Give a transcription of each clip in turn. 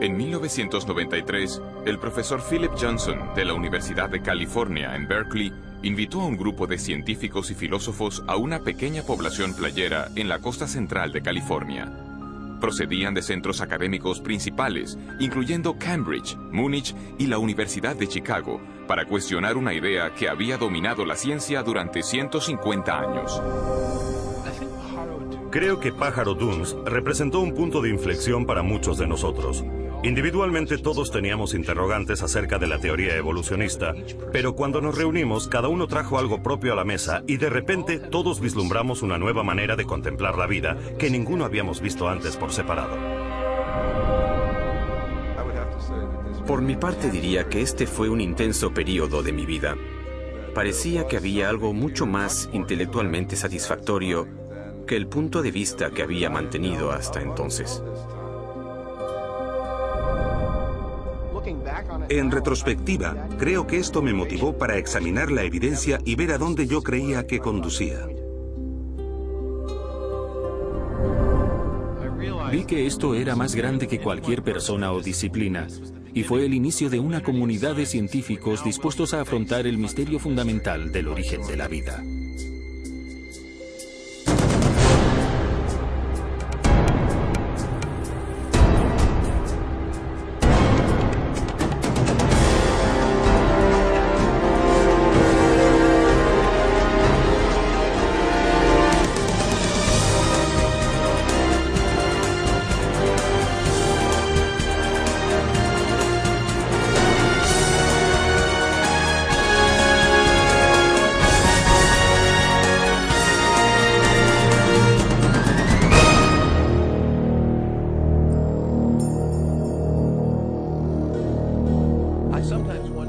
En 1993, el profesor Philip Johnson de la Universidad de California en Berkeley invitó a un grupo de científicos y filósofos a una pequeña población playera en la costa central de California. Procedían de centros académicos principales, incluyendo Cambridge, Múnich y la Universidad de Chicago, para cuestionar una idea que había dominado la ciencia durante 150 años. Creo que Pájaro Dunes representó un punto de inflexión para muchos de nosotros. Individualmente todos teníamos interrogantes acerca de la teoría evolucionista, pero cuando nos reunimos cada uno trajo algo propio a la mesa y de repente todos vislumbramos una nueva manera de contemplar la vida que ninguno habíamos visto antes por separado. Por mi parte diría que este fue un intenso periodo de mi vida. Parecía que había algo mucho más intelectualmente satisfactorio que el punto de vista que había mantenido hasta entonces. En retrospectiva, creo que esto me motivó para examinar la evidencia y ver a dónde yo creía que conducía. Vi que esto era más grande que cualquier persona o disciplina, y fue el inicio de una comunidad de científicos dispuestos a afrontar el misterio fundamental del origen de la vida.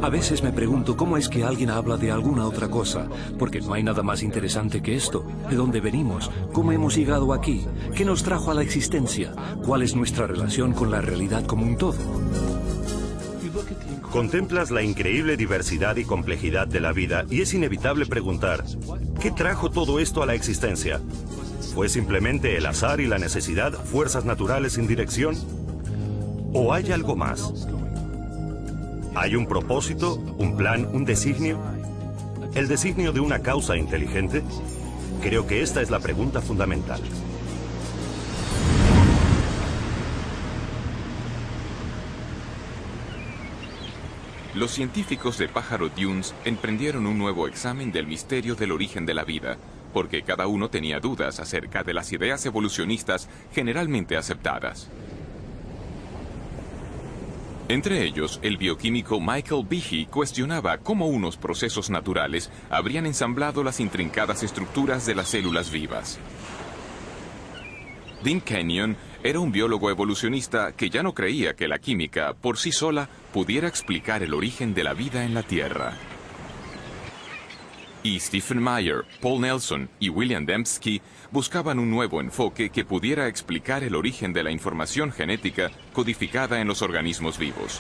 A veces me pregunto cómo es que alguien habla de alguna otra cosa, porque no hay nada más interesante que esto. ¿De dónde venimos? ¿Cómo hemos llegado aquí? ¿Qué nos trajo a la existencia? ¿Cuál es nuestra relación con la realidad como un todo? Contemplas la increíble diversidad y complejidad de la vida y es inevitable preguntar, ¿qué trajo todo esto a la existencia? ¿Fue simplemente el azar y la necesidad, fuerzas naturales sin dirección? ¿O hay algo más? ¿Hay un propósito, un plan, un designio? ¿El designio de una causa inteligente? Creo que esta es la pregunta fundamental. Los científicos de Pájaro Dunes emprendieron un nuevo examen del misterio del origen de la vida, porque cada uno tenía dudas acerca de las ideas evolucionistas generalmente aceptadas. Entre ellos, el bioquímico Michael Behe cuestionaba cómo unos procesos naturales habrían ensamblado las intrincadas estructuras de las células vivas. Dean Kenyon era un biólogo evolucionista que ya no creía que la química, por sí sola, pudiera explicar el origen de la vida en la Tierra. Y Stephen Meyer, Paul Nelson y William Dembski buscaban un nuevo enfoque que pudiera explicar el origen de la información genética codificada en los organismos vivos.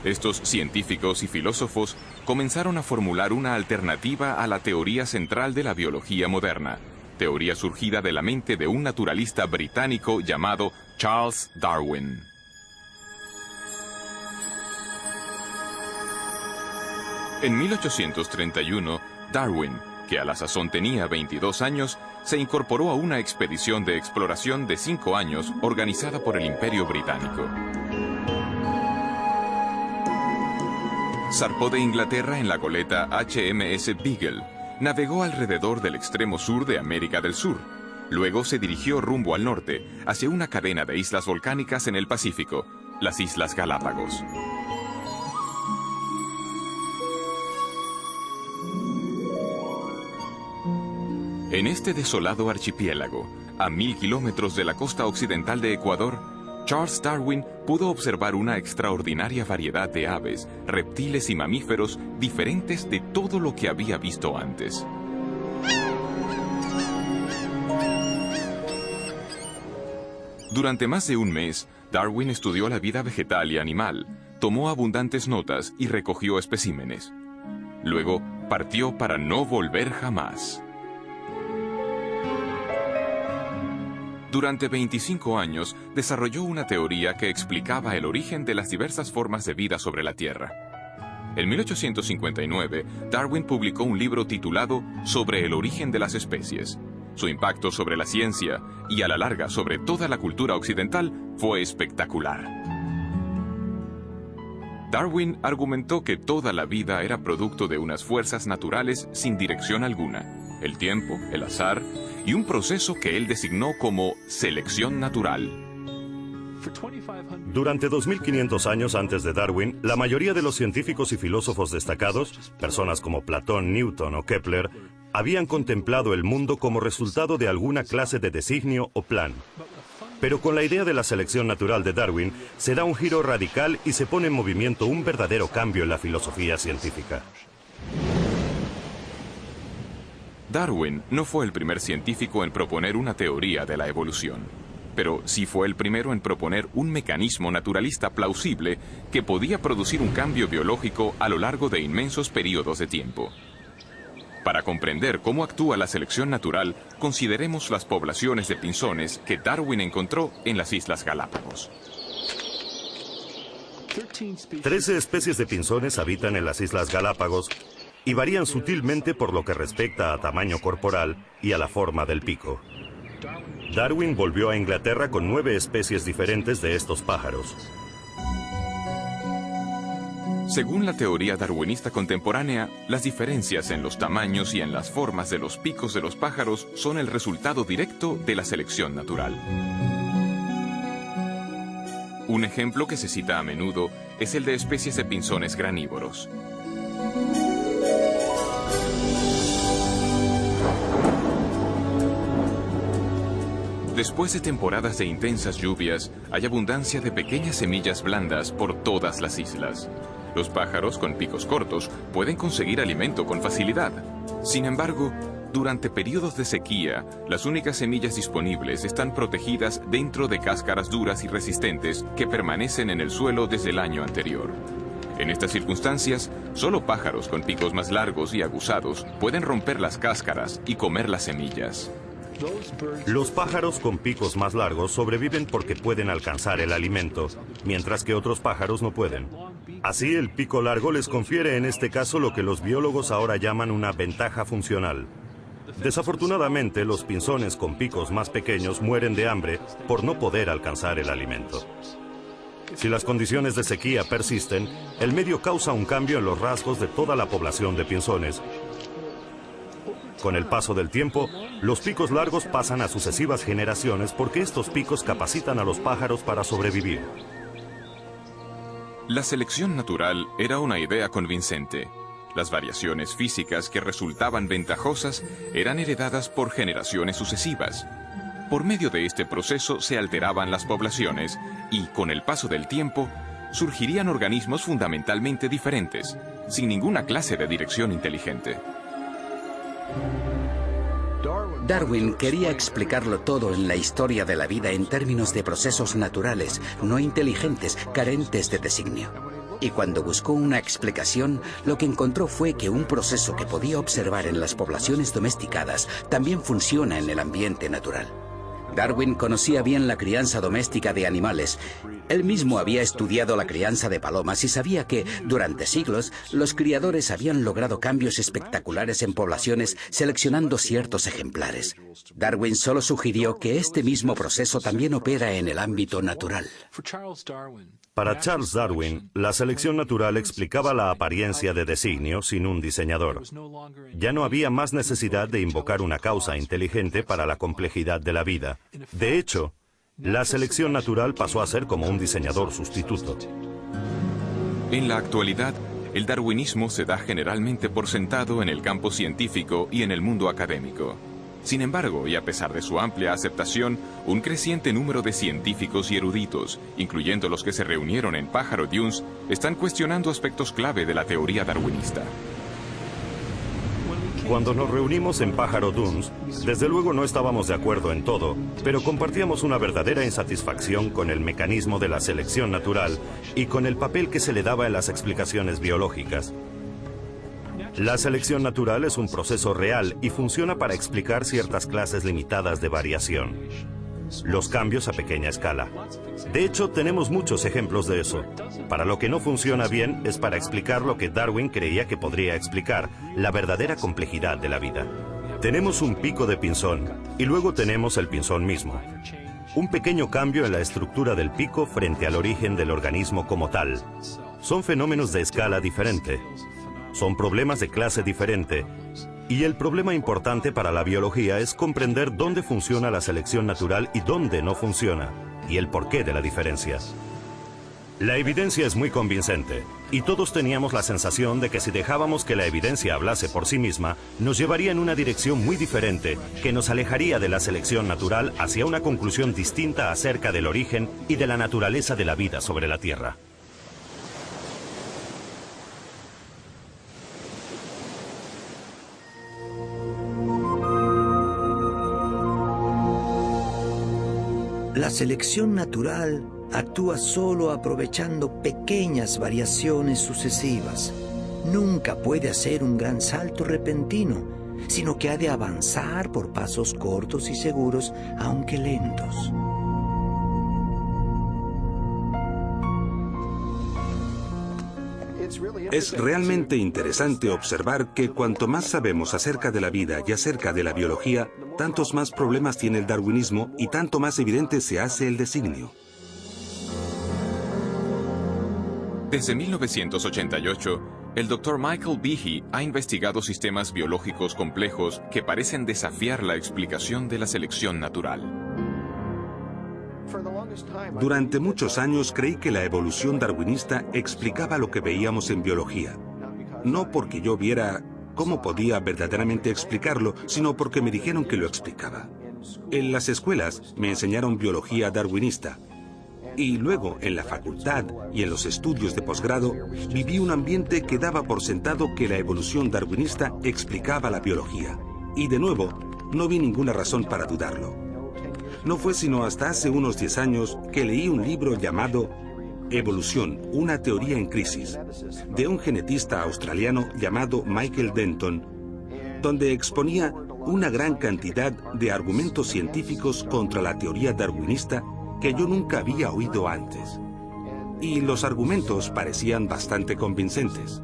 Estos científicos y filósofos comenzaron a formular una alternativa a la teoría central de la biología moderna, teoría surgida de la mente de un naturalista británico llamado Charles Darwin. En 1831, Darwin, que a la sazón tenía 22 años, se incorporó a una expedición de exploración de 5 años organizada por el Imperio Británico. Zarpó de Inglaterra en la goleta HMS Beagle, navegó alrededor del extremo sur de América del Sur. Luego se dirigió rumbo al norte, hacia una cadena de islas volcánicas en el Pacífico, las Islas Galápagos. En este desolado archipiélago, a 1000 kilómetros de la costa occidental de Ecuador, Charles Darwin pudo observar una extraordinaria variedad de aves, reptiles y mamíferos diferentes de todo lo que había visto antes. Durante más de un mes, Darwin estudió la vida vegetal y animal, tomó abundantes notas y recogió especímenes. Luego, partió para no volver jamás. Durante 25 años desarrolló una teoría que explicaba el origen de las diversas formas de vida sobre la Tierra. En 1859, Darwin publicó un libro titulado Sobre el origen de las especies. Su impacto sobre la ciencia y a la larga sobre toda la cultura occidental fue espectacular. Darwin argumentó que toda la vida era producto de unas fuerzas naturales sin dirección alguna, el tiempo, el azar y un proceso que él designó como selección natural. Durante 2500 años antes de Darwin, la mayoría de los científicos y filósofos destacados, personas como Platón, Newton o Kepler, habían contemplado el mundo como resultado de alguna clase de designio o plan. Pero con la idea de la selección natural de Darwin, se da un giro radical y se pone en movimiento un verdadero cambio en la filosofía científica. Darwin no fue el primer científico en proponer una teoría de la evolución, pero sí fue el primero en proponer un mecanismo naturalista plausible que podía producir un cambio biológico a lo largo de inmensos periodos de tiempo. Para comprender cómo actúa la selección natural, consideremos las poblaciones de pinzones que Darwin encontró en las Islas Galápagos. 13 especies de pinzones habitan en las Islas Galápagos y varían sutilmente por lo que respecta a tamaño corporal y a la forma del pico. Darwin volvió a Inglaterra con 9 especies diferentes de estos pájaros. Según la teoría darwinista contemporánea, las diferencias en los tamaños y en las formas de los picos de los pájaros son el resultado directo de la selección natural. Un ejemplo que se cita a menudo es el de especies de pinzones granívoros. Después de temporadas de intensas lluvias, hay abundancia de pequeñas semillas blandas por todas las islas. Los pájaros con picos cortos pueden conseguir alimento con facilidad. Sin embargo, durante periodos de sequía, las únicas semillas disponibles están protegidas dentro de cáscaras duras y resistentes que permanecen en el suelo desde el año anterior. En estas circunstancias, solo pájaros con picos más largos y aguzados pueden romper las cáscaras y comer las semillas. Los pájaros con picos más largos sobreviven porque pueden alcanzar el alimento, mientras que otros pájaros no pueden. Así, el pico largo les confiere en este caso lo que los biólogos ahora llaman una ventaja funcional. Desafortunadamente, los pinzones con picos más pequeños mueren de hambre por no poder alcanzar el alimento. Si las condiciones de sequía persisten, el medio causa un cambio en los rasgos de toda la población de pinzones. Con el paso del tiempo, los picos largos pasan a sucesivas generaciones porque estos picos capacitan a los pájaros para sobrevivir. La selección natural era una idea convincente. Las variaciones físicas que resultaban ventajosas eran heredadas por generaciones sucesivas. Por medio de este proceso se alteraban las poblaciones y, con el paso del tiempo, surgirían organismos fundamentalmente diferentes, sin ninguna clase de dirección inteligente. Darwin quería explicarlo todo en la historia de la vida en términos de procesos naturales, no inteligentes, carentes de designio. Y cuando buscó una explicación, lo que encontró fue que un proceso que podía observar en las poblaciones domesticadas también funciona en el ambiente natural. Darwin conocía bien la crianza doméstica de animales. Él mismo había estudiado la crianza de palomas y sabía que, durante siglos, los criadores habían logrado cambios espectaculares en poblaciones seleccionando ciertos ejemplares. Darwin solo sugirió que este mismo proceso también opera en el ámbito natural. Para Charles Darwin, la selección natural explicaba la apariencia de designio sin un diseñador. Ya no había más necesidad de invocar una causa inteligente para la complejidad de la vida. De hecho, la selección natural pasó a ser como un diseñador sustituto. En la actualidad, el darwinismo se da generalmente por sentado en el campo científico y en el mundo académico. Sin embargo, y a pesar de su amplia aceptación, un creciente número de científicos y eruditos, incluyendo los que se reunieron en Pájaro Dunes, están cuestionando aspectos clave de la teoría darwinista. Cuando nos reunimos en Pájaro Dunes, desde luego no estábamos de acuerdo en todo, pero compartíamos una verdadera insatisfacción con el mecanismo de la selección natural y con el papel que se le daba en las explicaciones biológicas. La selección natural es un proceso real y funciona para explicar ciertas clases limitadas de variación. los cambios a pequeña escala. De hecho, tenemos muchos ejemplos de eso. Para lo que no funciona bien es para explicar lo que Darwin creía que podría explicar, la verdadera complejidad de la vida. Tenemos un pico de pinzón y luego tenemos el pinzón mismo. Un pequeño cambio en la estructura del pico frente al origen del organismo como tal. Son fenómenos de escala diferente. Son problemas de clase diferente. Y el problema importante para la biología es comprender dónde funciona la selección natural y dónde no funciona, y el porqué de la diferencia. La evidencia es muy convincente, y todos teníamos la sensación de que si dejábamos que la evidencia hablase por sí misma, nos llevaría en una dirección muy diferente, que nos alejaría de la selección natural hacia una conclusión distinta acerca del origen y de la naturaleza de la vida sobre la Tierra. La selección natural actúa solo aprovechando pequeñas variaciones sucesivas. Nunca puede hacer un gran salto repentino, sino que ha de avanzar por pasos cortos y seguros, aunque lentos. Es realmente interesante observar que cuanto más sabemos acerca de la vida y acerca de la biología, tantos más problemas tiene el darwinismo y tanto más evidente se hace el designio. Desde 1988, el Dr. Michael Behe ha investigado sistemas biológicos complejos que parecen desafiar la explicación de la selección natural. Durante muchos años creí que la evolución darwinista explicaba lo que veíamos en biología. No porque yo viera cómo podía verdaderamente explicarlo, sino porque me dijeron que lo explicaba. En las escuelas me enseñaron biología darwinista. Y luego, en la facultad y en los estudios de posgrado, viví un ambiente que daba por sentado que la evolución darwinista explicaba la biología. Y de nuevo, no vi ninguna razón para dudarlo. No fue sino hasta hace unos 10 años que leí un libro llamado Evolución, una teoría en crisis, de un genetista australiano llamado Michael Denton, donde exponía una gran cantidad de argumentos científicos contra la teoría darwinista que yo nunca había oído antes. Y los argumentos parecían bastante convincentes.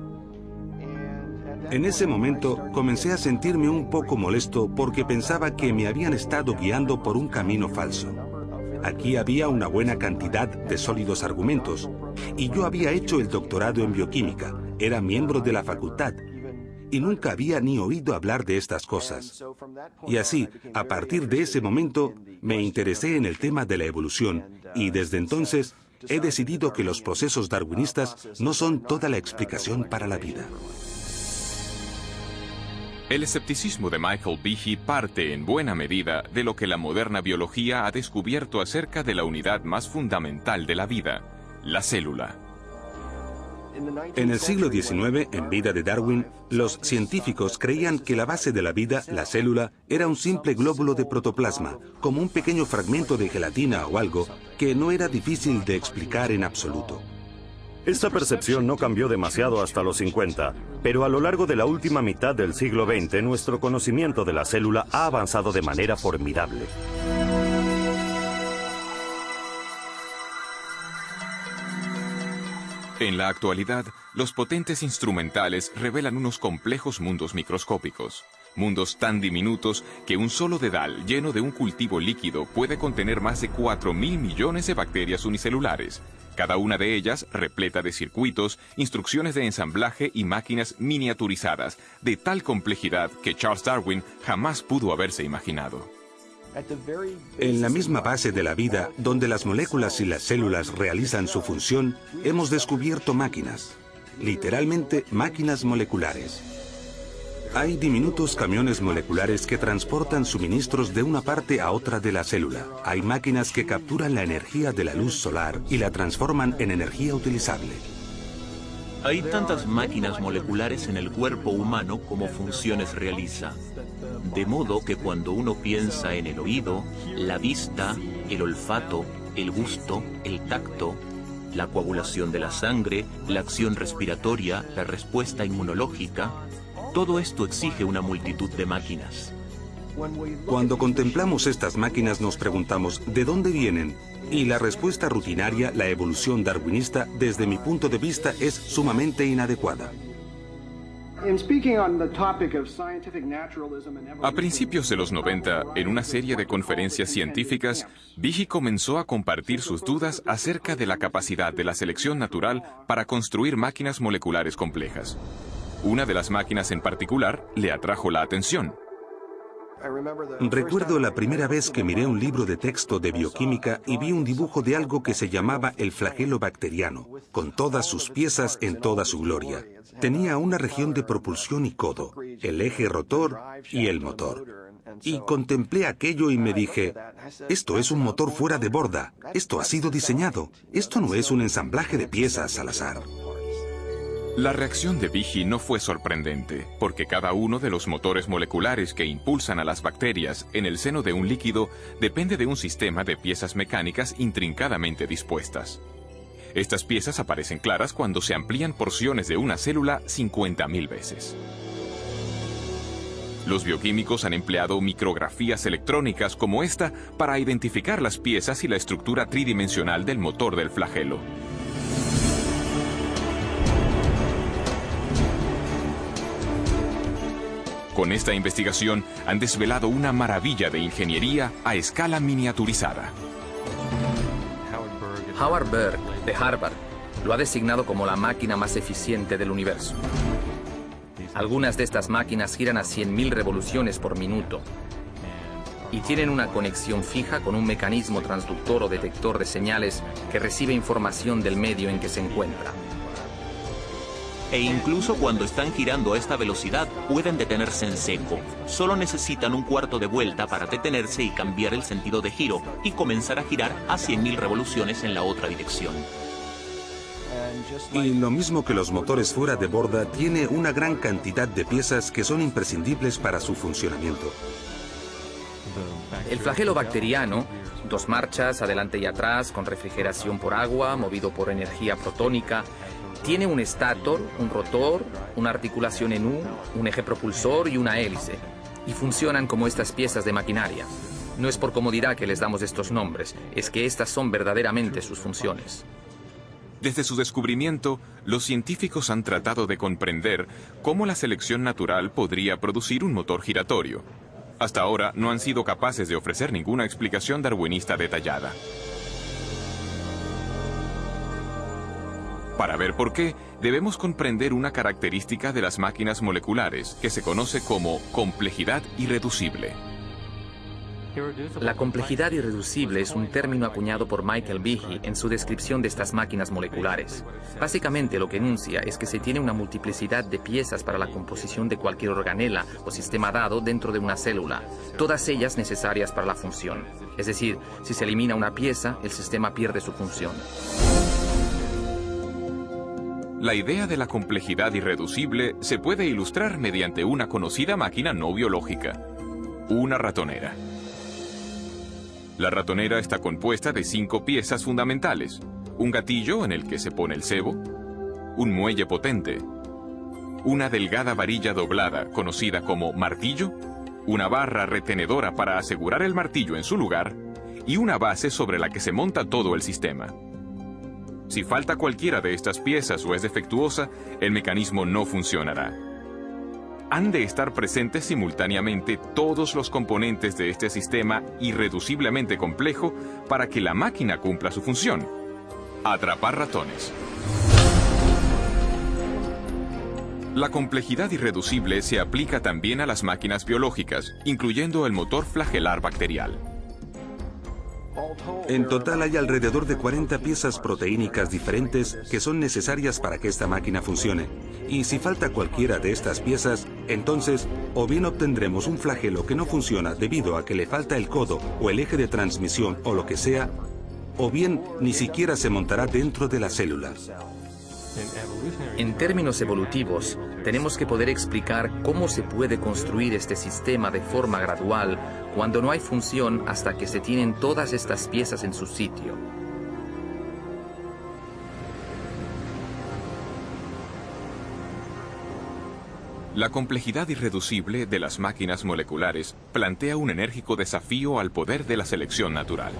En ese momento comencé a sentirme un poco molesto porque pensaba que me habían estado guiando por un camino falso. Aquí había una buena cantidad de sólidos argumentos y yo había hecho el doctorado en bioquímica, era miembro de la facultad y nunca había ni oído hablar de estas cosas. Y así, a partir de ese momento, me interesé en el tema de la evolución y desde entonces he decidido que los procesos darwinistas no son toda la explicación para la vida. El escepticismo de Michael Behe parte en buena medida de lo que la moderna biología ha descubierto acerca de la unidad más fundamental de la vida, la célula. En el siglo XIX, en vida de Darwin, los científicos creían que la base de la vida, la célula, era un simple glóbulo de protoplasma, como un pequeño fragmento de gelatina o algo que no era difícil de explicar en absoluto. Esta percepción no cambió demasiado hasta los 50, pero a lo largo de la última mitad del siglo XX, nuestro conocimiento de la célula ha avanzado de manera formidable. En la actualidad, los potentes instrumentales revelan unos complejos mundos microscópicos. Mundos tan diminutos que un solo dedal lleno de un cultivo líquido puede contener más de 4.000 millones de bacterias unicelulares. Cada una de ellas repleta de circuitos, instrucciones de ensamblaje y máquinas miniaturizadas, de tal complejidad que Charles Darwin jamás pudo haberse imaginado. En la misma base de la vida, donde las moléculas y las células realizan su función, hemos descubierto máquinas, literalmente máquinas moleculares. Hay diminutos camiones moleculares que transportan suministros de una parte a otra de la célula. Hay máquinas que capturan la energía de la luz solar y la transforman en energía utilizable. Hay tantas máquinas moleculares en el cuerpo humano como funciones realiza. De modo que cuando uno piensa en el oído, la vista, el olfato, el gusto, el tacto, la coagulación de la sangre, la acción respiratoria, la respuesta inmunológica, todo esto exige una multitud de máquinas. Cuando contemplamos estas máquinas nos preguntamos, ¿de dónde vienen? Y la respuesta rutinaria, la evolución darwinista, desde mi punto de vista, es sumamente inadecuada. A principios de los 90, en una serie de conferencias científicas, Behe comenzó a compartir sus dudas acerca de la capacidad de la selección natural para construir máquinas moleculares complejas. Una de las máquinas en particular le atrajo la atención. Recuerdo la primera vez que miré un libro de texto de bioquímica y vi un dibujo de algo que se llamaba el flagelo bacteriano, con todas sus piezas en toda su gloria. Tenía una región de propulsión y codo, el eje rotor y el motor. Y contemplé aquello y me dije, esto es un motor fuera de borda, esto ha sido diseñado, esto no es un ensamblaje de piezas al azar. La reacción de Behe no fue sorprendente, porque cada uno de los motores moleculares que impulsan a las bacterias en el seno de un líquido depende de un sistema de piezas mecánicas intrincadamente dispuestas. Estas piezas aparecen claras cuando se amplían porciones de una célula 50.000 veces. Los bioquímicos han empleado micrografías electrónicas como esta para identificar las piezas y la estructura tridimensional del motor del flagelo. Con esta investigación han desvelado una maravilla de ingeniería a escala miniaturizada. Howard Berg, de Harvard, lo ha designado como la máquina más eficiente del universo. Algunas de estas máquinas giran a 100.000 revoluciones por minuto y tienen una conexión fija con un mecanismo transductor o detector de señales que recibe información del medio en que se encuentra. E incluso cuando están girando a esta velocidad, pueden detenerse en seco. Solo necesitan un cuarto de vuelta para detenerse y cambiar el sentido de giro y comenzar a girar a 100.000 revoluciones en la otra dirección. Y lo mismo que los motores fuera de borda, tiene una gran cantidad de piezas que son imprescindibles para su funcionamiento. El flagelo bacteriano, 2 marchas, adelante y atrás, con refrigeración por agua, movido por energía protónica, tiene un estator, un rotor, una articulación en U, un eje propulsor y una hélice. Y funcionan como estas piezas de maquinaria. No es por comodidad que les damos estos nombres, es que estas son verdaderamente sus funciones. Desde su descubrimiento, los científicos han tratado de comprender cómo la selección natural podría producir un motor giratorio. Hasta ahora no han sido capaces de ofrecer ninguna explicación darwinista detallada. Para ver por qué, debemos comprender una característica de las máquinas moleculares que se conoce como complejidad irreducible. La complejidad irreducible es un término acuñado por Michael Behe en su descripción de estas máquinas moleculares. Básicamente lo que enuncia es que se tiene una multiplicidad de piezas para la composición de cualquier organela o sistema dado dentro de una célula, todas ellas necesarias para la función. Es decir, si se elimina una pieza, el sistema pierde su función. La idea de la complejidad irreducible se puede ilustrar mediante una conocida máquina no biológica, una ratonera. La ratonera está compuesta de 5 piezas fundamentales: un gatillo en el que se pone el cebo, un muelle potente, una delgada varilla doblada conocida como martillo, una barra retenedora para asegurar el martillo en su lugar y una base sobre la que se monta todo el sistema. Si falta cualquiera de estas piezas o es defectuosa, el mecanismo no funcionará. Han de estar presentes simultáneamente todos los componentes de este sistema irreduciblemente complejo para que la máquina cumpla su función: atrapar ratones. La complejidad irreducible se aplica también a las máquinas biológicas, incluyendo el motor flagelar bacterial. En total hay alrededor de 40 piezas proteínicas diferentes que son necesarias para que esta máquina funcione. Y si falta cualquiera de estas piezas, entonces o bien obtendremos un flagelo que no funciona debido a que le falta el codo o el eje de transmisión o lo que sea, o bien ni siquiera se montará dentro de la célula. En términos evolutivos, tenemos que poder explicar cómo se puede construir este sistema de forma gradual cuando no hay función hasta que se tienen todas estas piezas en su sitio. La complejidad irreducible de las máquinas moleculares plantea un enérgico desafío al poder de la selección natural.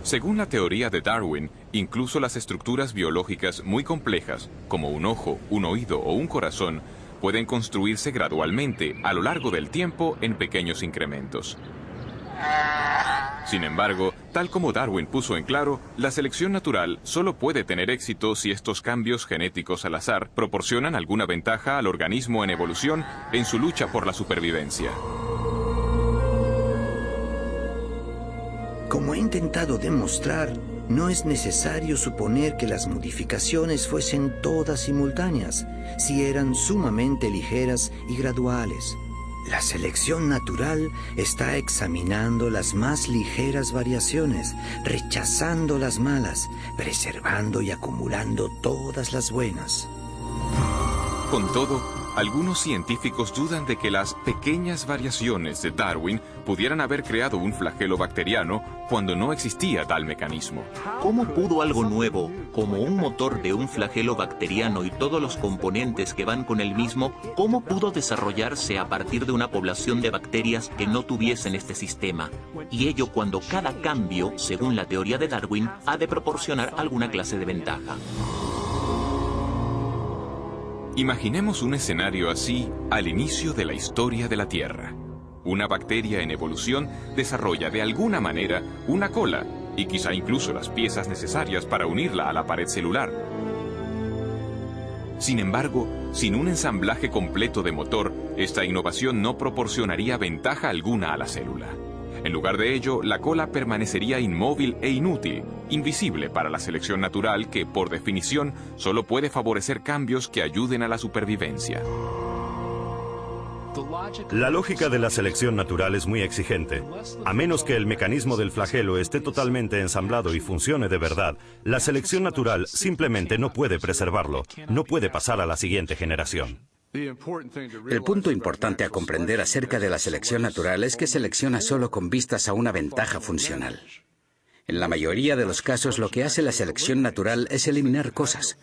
Según la teoría de Darwin, incluso las estructuras biológicas muy complejas, como un ojo, un oído o un corazón, pueden construirse gradualmente a lo largo del tiempo en pequeños incrementos. Sin embargo, tal como Darwin puso en claro, la selección natural solo puede tener éxito si estos cambios genéticos al azar proporcionan alguna ventaja al organismo en evolución en su lucha por la supervivencia. Como he intentado demostrar, no es necesario suponer que las modificaciones fuesen todas simultáneas, si eran sumamente ligeras y graduales. La selección natural está examinando las más ligeras variaciones, rechazando las malas, preservando y acumulando todas las buenas. Con todo, algunos científicos dudan de que las pequeñas variaciones de Darwin pudieran haber creado un flagelo bacteriano cuando no existía tal mecanismo. ¿Cómo pudo algo nuevo, como un motor de un flagelo bacteriano y todos los componentes que van con el mismo, cómo pudo desarrollarse a partir de una población de bacterias que no tuviesen este sistema? Y ello cuando cada cambio, según la teoría de Darwin, ha de proporcionar alguna clase de ventaja. Imaginemos un escenario así al inicio de la historia de la Tierra. Una bacteria en evolución desarrolla de alguna manera una cola y quizá incluso las piezas necesarias para unirla a la pared celular. Sin embargo, sin un ensamblaje completo de motor, esta innovación no proporcionaría ventaja alguna a la célula. En lugar de ello, la cola permanecería inmóvil e inútil, invisible para la selección natural que, por definición, solo puede favorecer cambios que ayuden a la supervivencia. La lógica de la selección natural es muy exigente. A menos que el mecanismo del flagelo esté totalmente ensamblado y funcione de verdad, la selección natural simplemente no puede preservarlo, no puede pasar a la siguiente generación. El punto importante a comprender acerca de la selección natural es que selecciona solo con vistas a una ventaja funcional. En la mayoría de los casos lo que hace la selección natural es eliminar cosas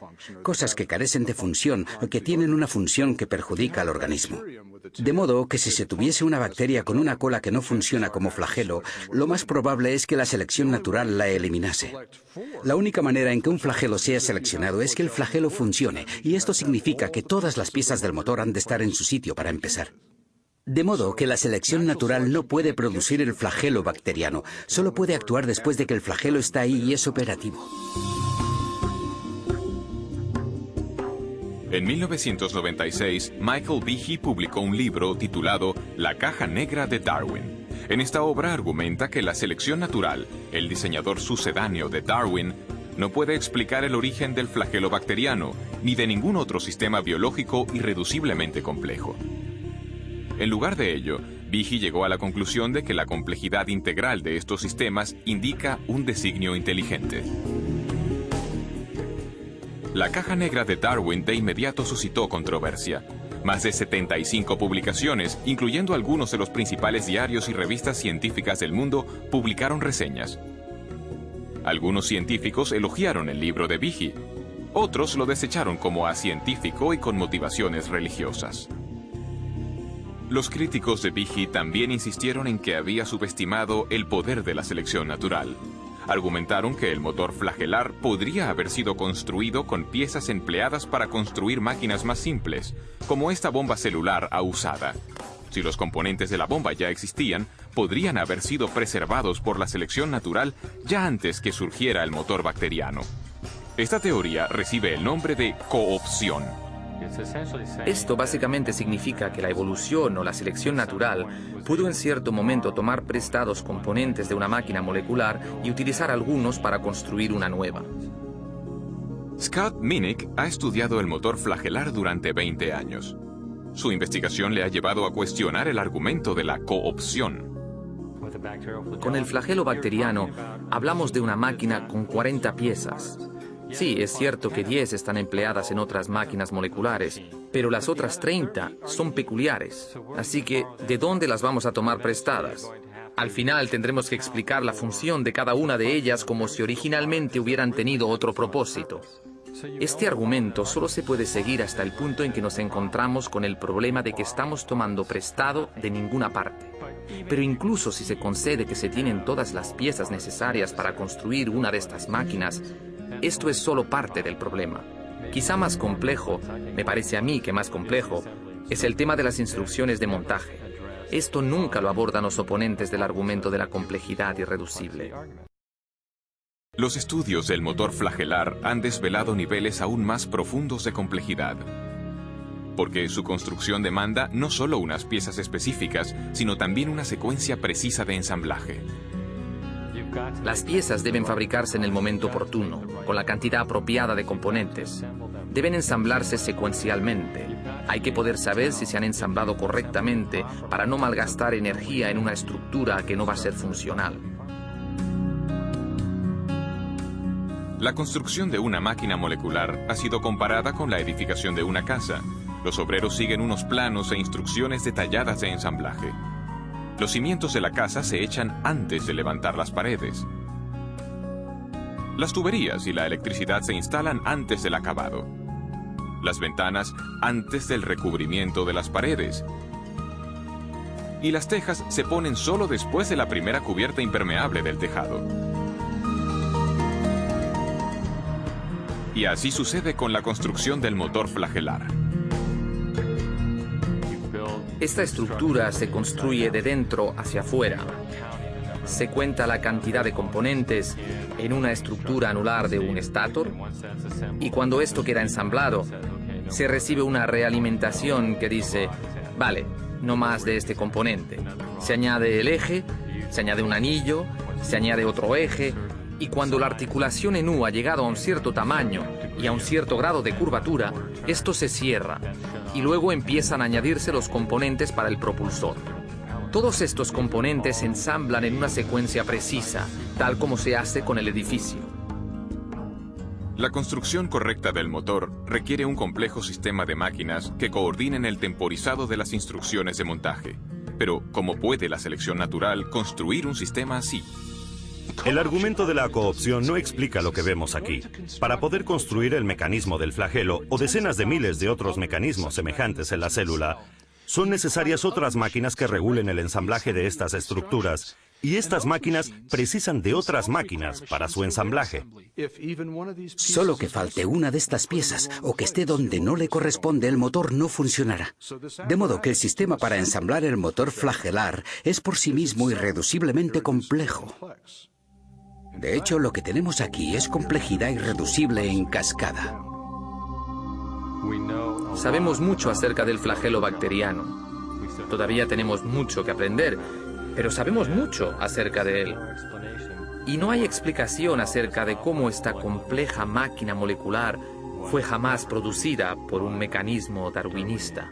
que carecen de función o que tienen una función que perjudica al organismo. De modo que si se tuviese una bacteria con una cola que no funciona como flagelo, lo más probable es que la selección natural la eliminase. La única manera en que un flagelo sea seleccionado es que el flagelo funcione, y esto significa que todas las piezas del motor han de estar en su sitio para empezar. De modo que la selección natural no puede producir el flagelo bacteriano, solo puede actuar después de que el flagelo está ahí y es operativo. En 1996, Michael Behe publicó un libro titulado La caja negra de Darwin. En esta obra argumenta que la selección natural, el diseñador sucedáneo de Darwin, no puede explicar el origen del flagelo bacteriano, ni de ningún otro sistema biológico irreduciblemente complejo. En lugar de ello, Behe llegó a la conclusión de que la complejidad integral de estos sistemas indica un designio inteligente. La caja negra de Darwin de inmediato suscitó controversia. Más de 75 publicaciones, incluyendo algunos de los principales diarios y revistas científicas del mundo, publicaron reseñas. Algunos científicos elogiaron el libro de Behe. Otros lo desecharon como acientífico y con motivaciones religiosas. Los críticos de Behe también insistieron en que había subestimado el poder de la selección natural. Argumentaron que el motor flagelar podría haber sido construido con piezas empleadas para construir máquinas más simples, como esta bomba celular usada. Si los componentes de la bomba ya existían, podrían haber sido preservados por la selección natural ya antes que surgiera el motor bacteriano. Esta teoría recibe el nombre de coopción. Esto básicamente significa que la evolución o la selección natural pudo en cierto momento tomar prestados componentes de una máquina molecular y utilizar algunos para construir una nueva. Scott Minnick ha estudiado el motor flagelar durante 20 años. Su investigación le ha llevado a cuestionar el argumento de la coopción. Con el flagelo bacteriano, hablamos de una máquina con 40 piezas. Sí, es cierto que 10 están empleadas en otras máquinas moleculares, pero las otras 30 son peculiares. Así que, ¿de dónde las vamos a tomar prestadas? Al final tendremos que explicar la función de cada una de ellas como si originalmente hubieran tenido otro propósito. Este argumento solo se puede seguir hasta el punto en que nos encontramos con el problema de que estamos tomando prestado de ninguna parte. Pero incluso si se concede que se tienen todas las piezas necesarias para construir una de estas máquinas, esto es solo parte del problema. Quizá más complejo, me parece a mí que más complejo, es el tema de las instrucciones de montaje. Esto nunca lo abordan los oponentes del argumento de la complejidad irreducible. Los estudios del motor flagelar han desvelado niveles aún más profundos de complejidad, porque su construcción demanda no solo unas piezas específicas, sino también una secuencia precisa de ensamblaje. Las piezas deben fabricarse en el momento oportuno, con la cantidad apropiada de componentes. Deben ensamblarse secuencialmente. Hay que poder saber si se han ensamblado correctamente para no malgastar energía en una estructura que no va a ser funcional. La construcción de una máquina molecular ha sido comparada con la edificación de una casa. Los obreros siguen unos planos e instrucciones detalladas de ensamblaje. Los cimientos de la casa se echan antes de levantar las paredes. Las tuberías y la electricidad se instalan antes del acabado. Las ventanas antes del recubrimiento de las paredes. Y las tejas se ponen solo después de la primera cubierta impermeable del tejado. Y así sucede con la construcción del motor flagelar. Esta estructura se construye de dentro hacia afuera. Se cuenta la cantidad de componentes en una estructura anular de un estator, y cuando esto queda ensamblado, se recibe una realimentación que dice, vale, no más de este componente. Se añade el eje, se añade un anillo, se añade otro eje, y cuando la articulación en U ha llegado a un cierto tamaño y a un cierto grado de curvatura, esto se cierra, y luego empiezan a añadirse los componentes para el propulsor. Todos estos componentes se ensamblan en una secuencia precisa, tal como se hace con el edificio. La construcción correcta del motor requiere un complejo sistema de máquinas que coordinen el temporizado de las instrucciones de montaje. Pero, ¿cómo puede la selección natural construir un sistema así? El argumento de la coopción no explica lo que vemos aquí. Para poder construir el mecanismo del flagelo o decenas de miles de otros mecanismos semejantes en la célula, son necesarias otras máquinas que regulen el ensamblaje de estas estructuras, y estas máquinas precisan de otras máquinas para su ensamblaje. Solo que falte una de estas piezas o que esté donde no le corresponde, el motor no funcionará. De modo que el sistema para ensamblar el motor flagelar es por sí mismo irreduciblemente complejo. De hecho, lo que tenemos aquí es complejidad irreducible en cascada. Sabemos mucho acerca del flagelo bacteriano. Todavía tenemos mucho que aprender, pero sabemos mucho acerca de él. Y no hay explicación acerca de cómo esta compleja máquina molecular fue jamás producida por un mecanismo darwinista.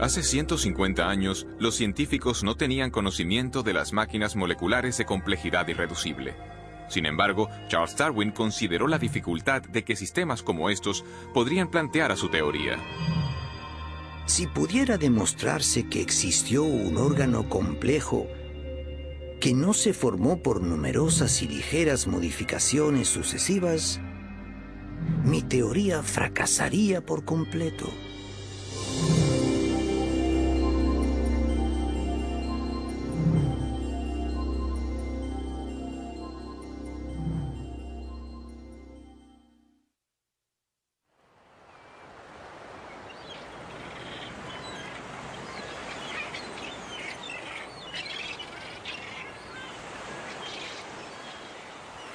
Hace 150 años, los científicos no tenían conocimiento de las máquinas moleculares de complejidad irreducible. Sin embargo, Charles Darwin consideró la dificultad de que sistemas como estos podrían plantear a su teoría. Si pudiera demostrarse que existió un órgano complejo que no se formó por numerosas y ligeras modificaciones sucesivas, mi teoría fracasaría por completo.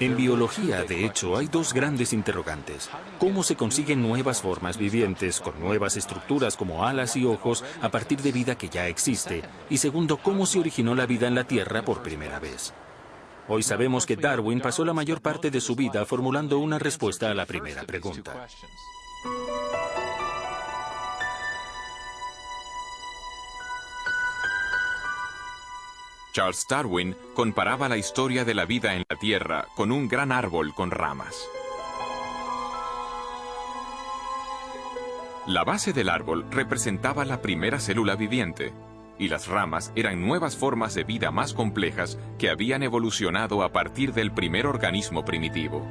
En biología, de hecho, hay dos grandes interrogantes. ¿Cómo se consiguen nuevas formas vivientes con nuevas estructuras como alas y ojos a partir de vida que ya existe? Y segundo, ¿cómo se originó la vida en la Tierra por primera vez? Hoy sabemos que Darwin pasó la mayor parte de su vida formulando una respuesta a la primera pregunta. Charles Darwin comparaba la historia de la vida en la Tierra con un gran árbol con ramas. La base del árbol representaba la primera célula viviente, y las ramas eran nuevas formas de vida más complejas que habían evolucionado a partir del primer organismo primitivo.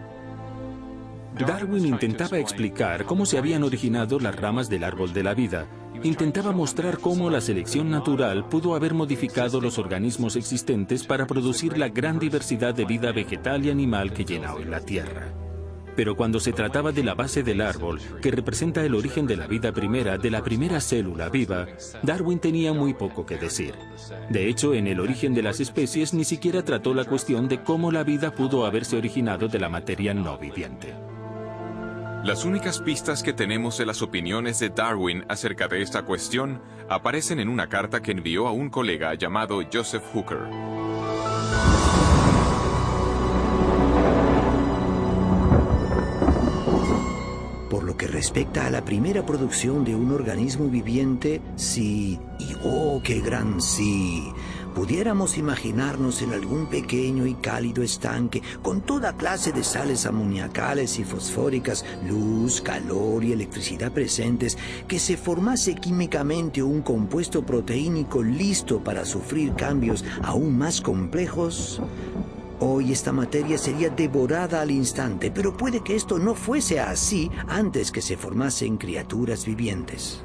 Darwin intentaba explicar cómo se habían originado las ramas del árbol de la vida. Intentaba mostrar cómo la selección natural pudo haber modificado los organismos existentes para producir la gran diversidad de vida vegetal y animal que llena hoy la Tierra. Pero cuando se trataba de la base del árbol, que representa el origen de la vida primera, de la primera célula viva, Darwin tenía muy poco que decir. De hecho, en El origen de las especies ni siquiera trató la cuestión de cómo la vida pudo haberse originado de la materia no viviente. Las únicas pistas que tenemos de las opiniones de Darwin acerca de esta cuestión aparecen en una carta que envió a un colega llamado Joseph Hooker. Por lo que respecta a la primera producción de un organismo viviente, si, y oh, qué gran sí, pudiéramos imaginarnos en algún pequeño y cálido estanque con toda clase de sales amoniacales y fosfóricas, luz, calor y electricidad presentes, que se formase químicamente un compuesto proteínico listo para sufrir cambios aún más complejos, hoy esta materia sería devorada al instante, pero puede que esto no fuese así antes que se formasen criaturas vivientes.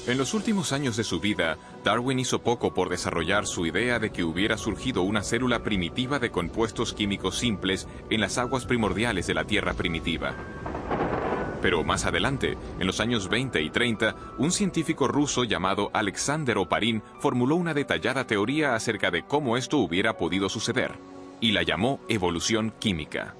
En los últimos años de su vida, Darwin hizo poco por desarrollar su idea de que hubiera surgido una célula primitiva de compuestos químicos simples en las aguas primordiales de la Tierra primitiva. Pero más adelante, en los años 20 y 30, un científico ruso llamado Alexander Oparin formuló una detallada teoría acerca de cómo esto hubiera podido suceder, y la llamó evolución química.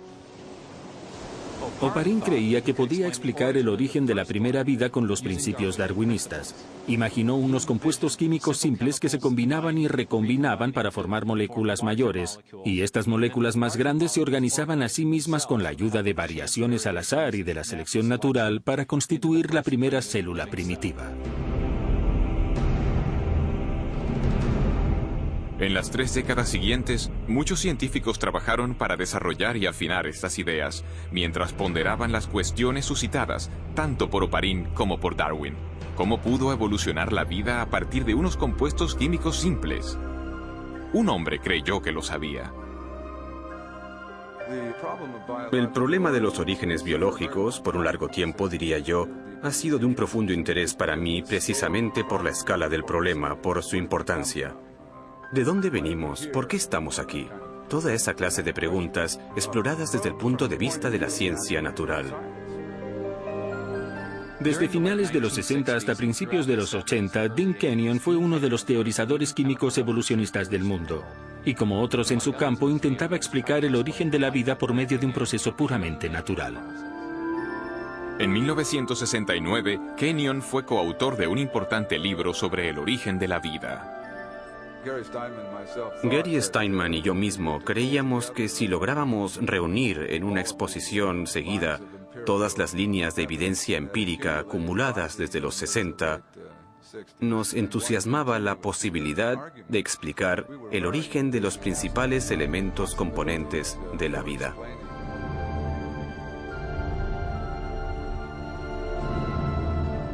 Oparin creía que podía explicar el origen de la primera vida con los principios darwinistas. Imaginó unos compuestos químicos simples que se combinaban y recombinaban para formar moléculas mayores, y estas moléculas más grandes se organizaban a sí mismas con la ayuda de variaciones al azar y de la selección natural para constituir la primera célula primitiva. En las 3 décadas siguientes, muchos científicos trabajaron para desarrollar y afinar estas ideas, mientras ponderaban las cuestiones suscitadas, tanto por Oparin como por Darwin. ¿Cómo pudo evolucionar la vida a partir de unos compuestos químicos simples? Un hombre creyó que lo sabía. El problema de los orígenes biológicos, por un largo tiempo, diría yo, ha sido de un profundo interés para mí precisamente por la escala del problema, por su importancia. ¿De dónde venimos? ¿Por qué estamos aquí? Toda esa clase de preguntas exploradas desde el punto de vista de la ciencia natural. Desde finales de los 60 hasta principios de los 80, Dean Kenyon fue uno de los teorizadores químicos evolucionistas del mundo. Y como otros en su campo, intentaba explicar el origen de la vida por medio de un proceso puramente natural. En 1969, Kenyon fue coautor de un importante libro sobre el origen de la vida. Gary Steinman y yo mismo creíamos que si lográbamos reunir en una exposición seguida todas las líneas de evidencia empírica acumuladas desde los 60, nos entusiasmaba la posibilidad de explicar el origen de los principales elementos componentes de la vida.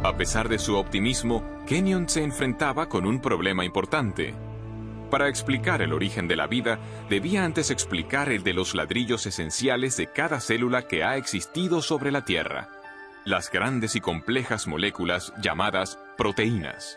A pesar de su optimismo, Kenyon se enfrentaba con un problema importante. Para explicar el origen de la vida, debía antes explicar el de los ladrillos esenciales de cada célula que ha existido sobre la Tierra, las grandes y complejas moléculas llamadas proteínas.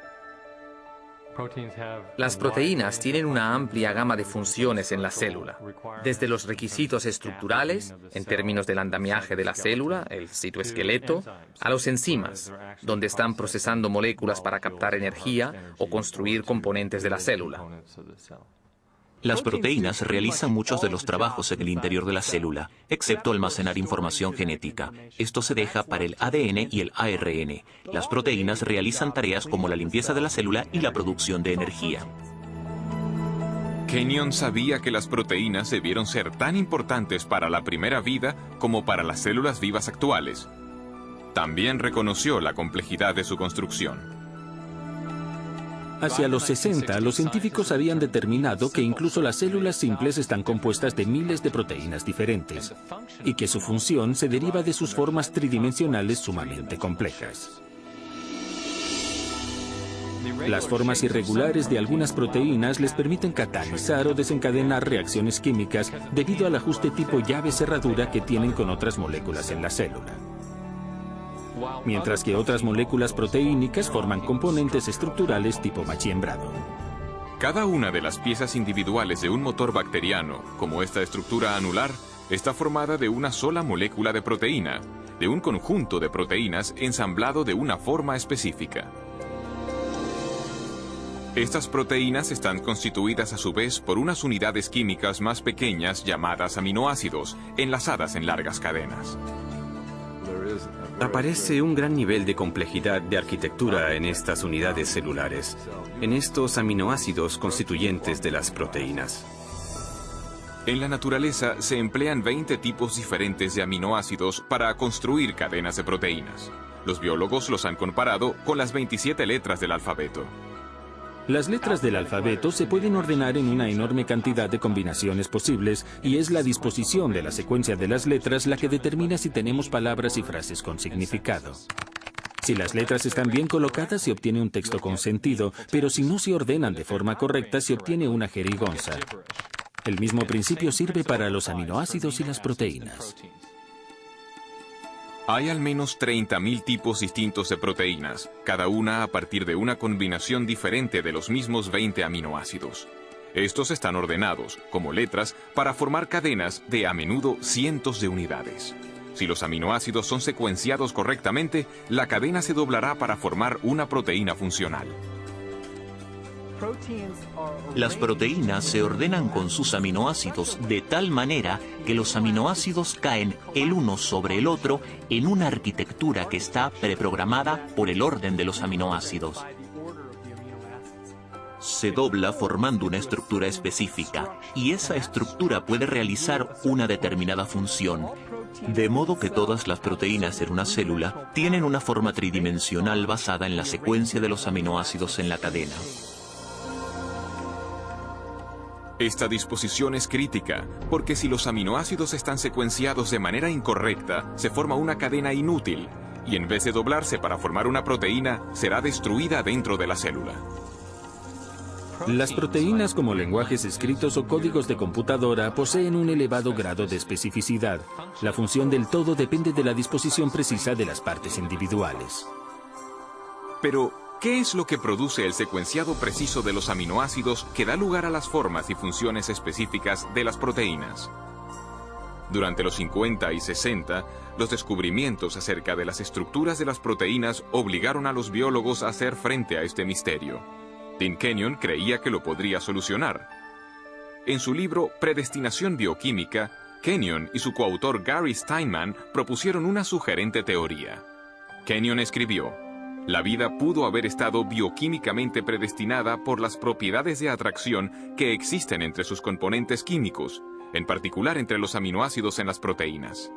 Las proteínas tienen una amplia gama de funciones en la célula, desde los requisitos estructurales, en términos del andamiaje de la célula, el citoesqueleto, a los enzimas, donde están procesando moléculas para captar energía o construir componentes de la célula. Las proteínas realizan muchos de los trabajos en el interior de la célula, excepto almacenar información genética. Esto se deja para el ADN y el ARN. Las proteínas realizan tareas como la limpieza de la célula y la producción de energía. Kenyon sabía que las proteínas debieron ser tan importantes para la primera vida como para las células vivas actuales. También reconoció la complejidad de su construcción. Hacia los 60, los científicos habían determinado que incluso las células simples están compuestas de miles de proteínas diferentes y que su función se deriva de sus formas tridimensionales sumamente complejas. Las formas irregulares de algunas proteínas les permiten catalizar o desencadenar reacciones químicas debido al ajuste tipo llave-cerradura que tienen con otras moléculas en la célula. Mientras que otras moléculas proteínicas forman componentes estructurales tipo machiembrado. Cada una de las piezas individuales de un motor bacteriano, como esta estructura anular, está formada de una sola molécula de proteína, de un conjunto de proteínas ensamblado de una forma específica. Estas proteínas están constituidas a su vez por unas unidades químicas más pequeñas llamadas aminoácidos, enlazadas en largas cadenas. Aparece un gran nivel de complejidad de arquitectura en estas unidades celulares, en estos aminoácidos constituyentes de las proteínas. En la naturaleza se emplean 20 tipos diferentes de aminoácidos para construir cadenas de proteínas. Los biólogos los han comparado con las 27 letras del alfabeto. Las letras del alfabeto se pueden ordenar en una enorme cantidad de combinaciones posibles y es la disposición de la secuencia de las letras la que determina si tenemos palabras y frases con significado. Si las letras están bien colocadas se obtiene un texto con sentido, pero si no se ordenan de forma correcta se obtiene una jerigonza. El mismo principio sirve para los aminoácidos y las proteínas. Hay al menos 30.000 tipos distintos de proteínas, cada una a partir de una combinación diferente de los mismos 20 aminoácidos. Estos están ordenados, como letras, para formar cadenas de a menudo cientos de unidades. Si los aminoácidos son secuenciados correctamente, la cadena se doblará para formar una proteína funcional. Las proteínas se ordenan con sus aminoácidos de tal manera que los aminoácidos caen el uno sobre el otro en una arquitectura que está preprogramada por el orden de los aminoácidos. Se dobla formando una estructura específica y esa estructura puede realizar una determinada función. De modo que todas las proteínas en una célula tienen una forma tridimensional basada en la secuencia de los aminoácidos en la cadena. Esta disposición es crítica, porque si los aminoácidos están secuenciados de manera incorrecta, se forma una cadena inútil, y en vez de doblarse para formar una proteína, será destruida dentro de la célula. Las proteínas, como lenguajes escritos o códigos de computadora, poseen un elevado grado de especificidad. La función del todo depende de la disposición precisa de las partes individuales. Pero, ¿qué es lo que produce el secuenciado preciso de los aminoácidos que da lugar a las formas y funciones específicas de las proteínas? Durante los 50 y 60, los descubrimientos acerca de las estructuras de las proteínas obligaron a los biólogos a hacer frente a este misterio. Dean Kenyon creía que lo podría solucionar. En su libro Predestinación bioquímica, Kenyon y su coautor Gary Steinman propusieron una sugerente teoría. Kenyon escribió: la vida pudo haber estado bioquímicamente predestinada por las propiedades de atracción que existen entre sus componentes químicos, en particular entre los aminoácidos en las proteínas.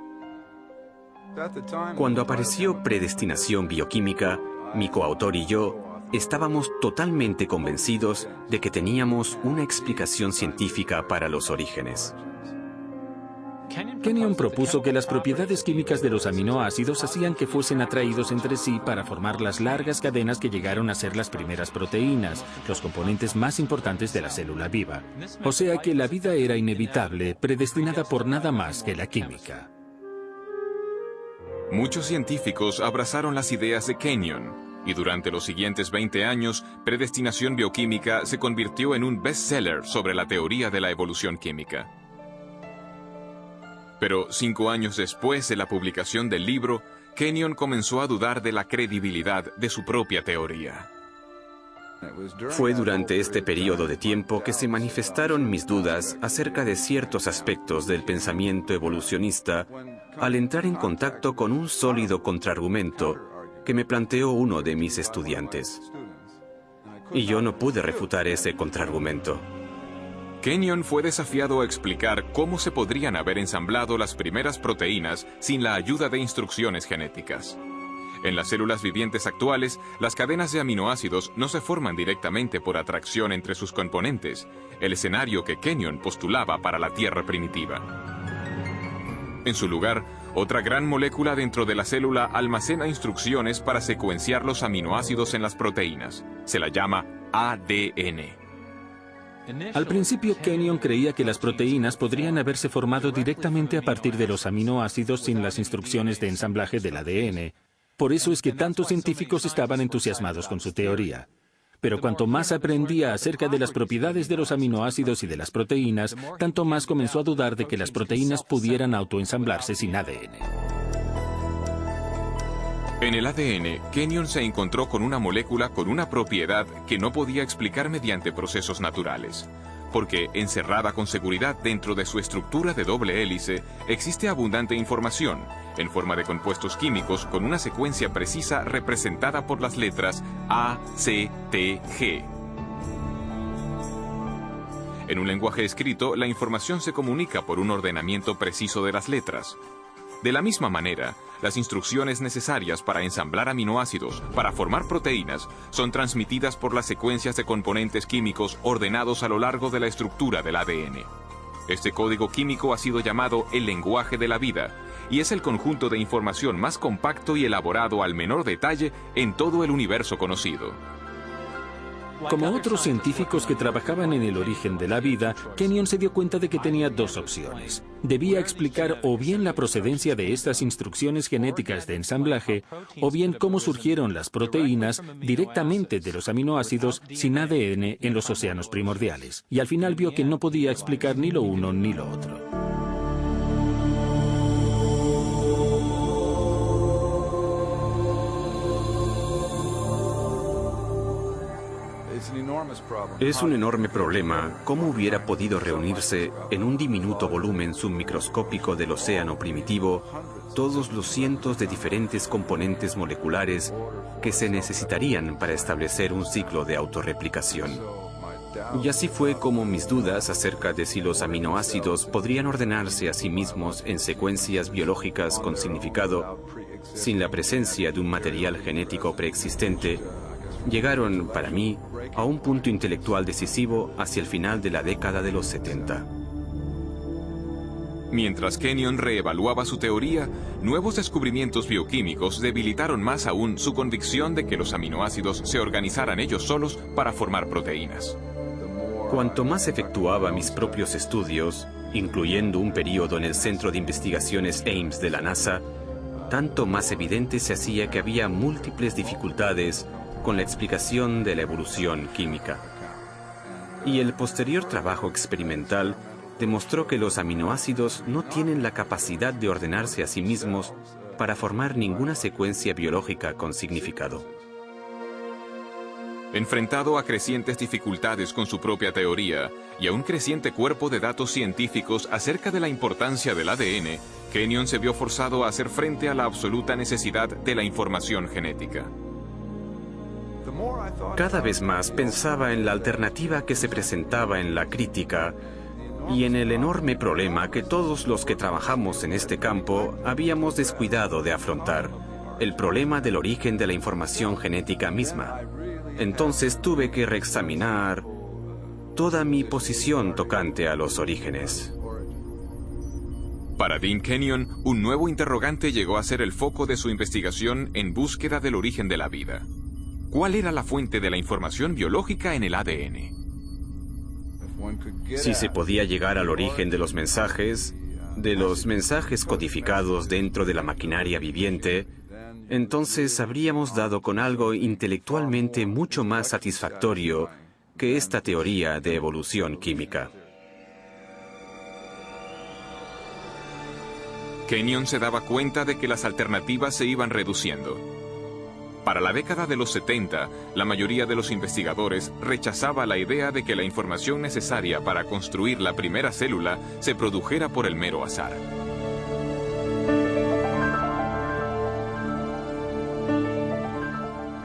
Cuando apareció Predestinación bioquímica, mi coautor y yo estábamos totalmente convencidos de que teníamos una explicación científica para los orígenes. Kenyon propuso que las propiedades químicas de los aminoácidos hacían que fuesen atraídos entre sí para formar las largas cadenas que llegaron a ser las primeras proteínas, los componentes más importantes de la célula viva. O sea que la vida era inevitable, predestinada por nada más que la química. Muchos científicos abrazaron las ideas de Kenyon, y durante los siguientes 20 años, Predestinación bioquímica se convirtió en un bestseller sobre la teoría de la evolución química. Pero 5 años después de la publicación del libro, Kenyon comenzó a dudar de la credibilidad de su propia teoría. Fue durante este periodo de tiempo que se manifestaron mis dudas acerca de ciertos aspectos del pensamiento evolucionista al entrar en contacto con un sólido contraargumento que me planteó uno de mis estudiantes. Y yo no pude refutar ese contraargumento. Kenyon fue desafiado a explicar cómo se podrían haber ensamblado las primeras proteínas sin la ayuda de instrucciones genéticas. En las células vivientes actuales, las cadenas de aminoácidos no se forman directamente por atracción entre sus componentes, el escenario que Kenyon postulaba para la Tierra primitiva. En su lugar, Otra gran molécula dentro de la célula almacena instrucciones para secuenciar los aminoácidos en las proteínas. Se la llama ADN. Al principio, Kenyon creía que las proteínas podrían haberse formado directamente a partir de los aminoácidos sin las instrucciones de ensamblaje del ADN. Por eso es que tantos científicos estaban entusiasmados con su teoría. Pero cuanto más aprendía acerca de las propiedades de los aminoácidos y de las proteínas, tanto más comenzó a dudar de que las proteínas pudieran autoensamblarse sin ADN. En el ADN, Kenyon se encontró con una molécula con una propiedad que no podía explicar mediante procesos naturales. Porque, encerrada con seguridad dentro de su estructura de doble hélice, existe abundante información, en forma de compuestos químicos con una secuencia precisa representada por las letras A, C, T, G. En un lenguaje escrito, la información se comunica por un ordenamiento preciso de las letras. De la misma manera, las instrucciones necesarias para ensamblar aminoácidos, para formar proteínas, son transmitidas por las secuencias de componentes químicos ordenados a lo largo de la estructura del ADN. Este código químico ha sido llamado el lenguaje de la vida, y es el conjunto de información más compacto y elaborado al menor detalle en todo el universo conocido. Como otros científicos que trabajaban en el origen de la vida, Kenyon se dio cuenta de que tenía dos opciones. Debía explicar o bien la procedencia de estas instrucciones genéticas de ensamblaje, o bien cómo surgieron las proteínas directamente de los aminoácidos sin ADN en los océanos primordiales. Y al final vio que no podía explicar ni lo uno ni lo otro. Es un enorme problema cómo hubiera podido reunirse en un diminuto volumen submicroscópico del océano primitivo todos los cientos de diferentes componentes moleculares que se necesitarían para establecer un ciclo de autorreplicación. Y así fue como mis dudas acerca de si los aminoácidos podrían ordenarse a sí mismos en secuencias biológicas con significado, sin la presencia de un material genético preexistente, llegaron, para mí, a un punto intelectual decisivo hacia el final de la década de los 70. Mientras Kenyon reevaluaba su teoría, nuevos descubrimientos bioquímicos debilitaron más aún su convicción de que los aminoácidos se organizaran ellos solos para formar proteínas. Cuanto más efectuaba mis propios estudios, incluyendo un periodo en el Centro de Investigaciones Ames de la NASA, tanto más evidente se hacía que había múltiples dificultades con la explicación de la evolución química. Y el posterior trabajo experimental demostró que los aminoácidos no tienen la capacidad de ordenarse a sí mismos para formar ninguna secuencia biológica con significado. Enfrentado a crecientes dificultades con su propia teoría y a un creciente cuerpo de datos científicos acerca de la importancia del ADN, Kenyon se vio forzado a hacer frente a la absoluta necesidad de la información genética. Cada vez más pensaba en la alternativa que se presentaba en la crítica y en el enorme problema que todos los que trabajamos en este campo habíamos descuidado de afrontar, el problema del origen de la información genética misma. Entonces tuve que reexaminar toda mi posición tocante a los orígenes. Para Dean Kenyon, un nuevo interrogante llegó a ser el foco de su investigación en búsqueda del origen de la vida. ¿Cuál era la fuente de la información biológica en el ADN? Si se podía llegar al origen de los mensajes codificados dentro de la maquinaria viviente, entonces habríamos dado con algo intelectualmente mucho más satisfactorio que esta teoría de evolución química. Kenyon se daba cuenta de que las alternativas se iban reduciendo. Para la década de los 70, la mayoría de los investigadores rechazaba la idea de que la información necesaria para construir la primera célula se produjera por el mero azar.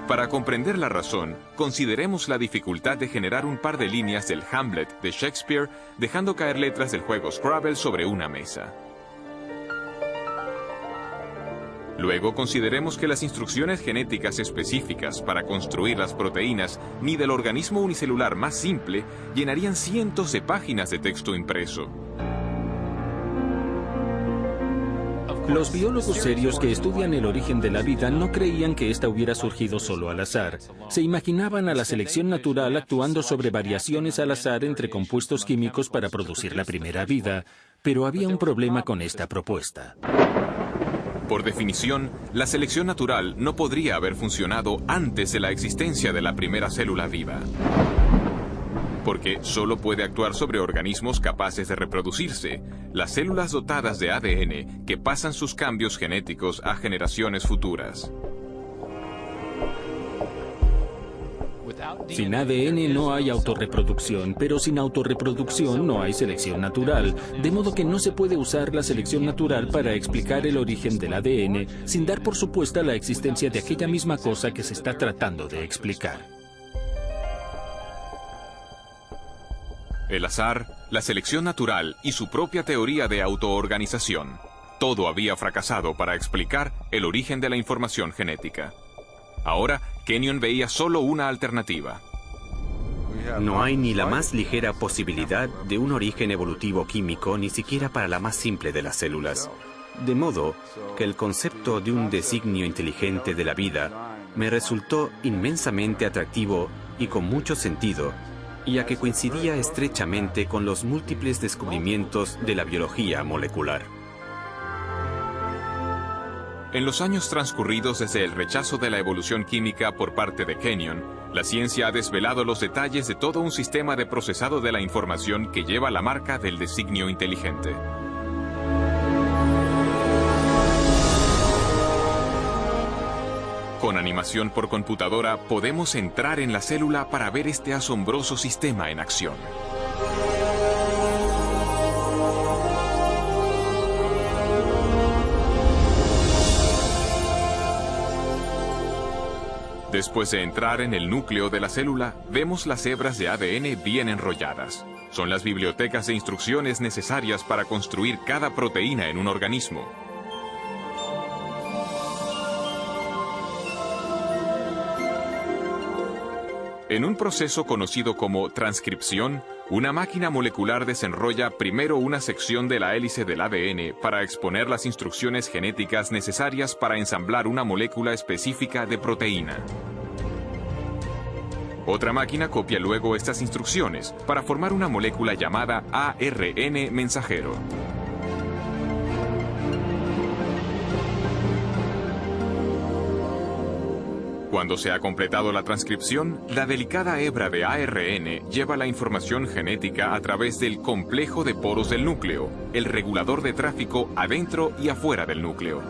Para comprender la razón, consideremos la dificultad de generar un par de líneas del Hamlet de Shakespeare dejando caer letras del juego Scrabble sobre una mesa. Luego consideremos que las instrucciones genéticas específicas para construir las proteínas ni del organismo unicelular más simple llenarían cientos de páginas de texto impreso. Los biólogos serios que estudian el origen de la vida no creían que ésta hubiera surgido solo al azar. Se imaginaban a la selección natural actuando sobre variaciones al azar entre compuestos químicos para producir la primera vida, pero había un problema con esta propuesta. Por definición, la selección natural no podría haber funcionado antes de la existencia de la primera célula viva, porque solo puede actuar sobre organismos capaces de reproducirse, las células dotadas de ADN que pasan sus cambios genéticos a generaciones futuras. Sin ADN no hay autorreproducción, pero sin autorreproducción no hay selección natural, de modo que no se puede usar la selección natural para explicar el origen del ADN sin dar por supuesta la existencia de aquella misma cosa que se está tratando de explicar. El azar, la selección natural y su propia teoría de autoorganización. Todo había fracasado para explicar el origen de la información genética. Ahora, Kenyon veía solo una alternativa. No hay ni la más ligera posibilidad de un origen evolutivo químico, ni siquiera para la más simple de las células. De modo que el concepto de un designio inteligente de la vida me resultó inmensamente atractivo y con mucho sentido, ya que coincidía estrechamente con los múltiples descubrimientos de la biología molecular. En los años transcurridos desde el rechazo de la evolución química por parte de Kenyon, la ciencia ha desvelado los detalles de todo un sistema de procesado de la información que lleva la marca del designio inteligente. Con animación por computadora podemos entrar en la célula para ver este asombroso sistema en acción. Después de entrar en el núcleo de la célula, vemos las hebras de ADN bien enrolladas. Son las bibliotecas de instrucciones necesarias para construir cada proteína en un organismo. En un proceso conocido como transcripción, una máquina molecular desenrolla primero una sección de la hélice del ADN para exponer las instrucciones genéticas necesarias para ensamblar una molécula específica de proteína. Otra máquina copia luego estas instrucciones para formar una molécula llamada ARN mensajero. Cuando se ha completado la transcripción, la delicada hebra de ARN lleva la información genética a través del complejo de poros del núcleo, el regulador de tráfico adentro y afuera del núcleo.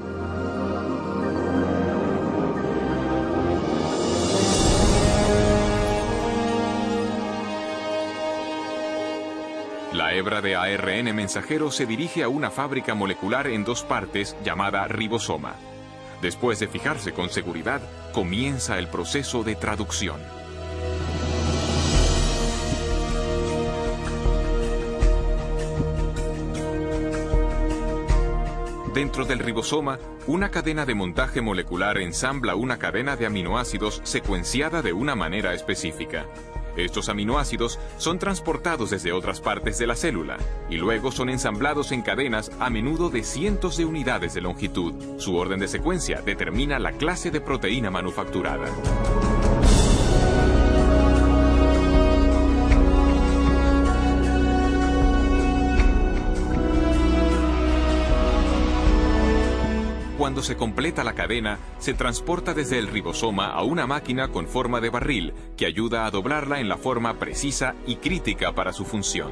La hebra de ARN mensajero se dirige a una fábrica molecular en dos partes llamada ribosoma. Después de fijarse con seguridad, comienza el proceso de traducción. Dentro del ribosoma, una cadena de montaje molecular ensambla una cadena de aminoácidos secuenciada de una manera específica. Estos aminoácidos son transportados desde otras partes de la célula y luego son ensamblados en cadenas a menudo de cientos de unidades de longitud. Su orden de secuencia determina la clase de proteína manufacturada. Cuando se completa la cadena, se transporta desde el ribosoma a una máquina con forma de barril que ayuda a doblarla en la forma precisa y crítica para su función.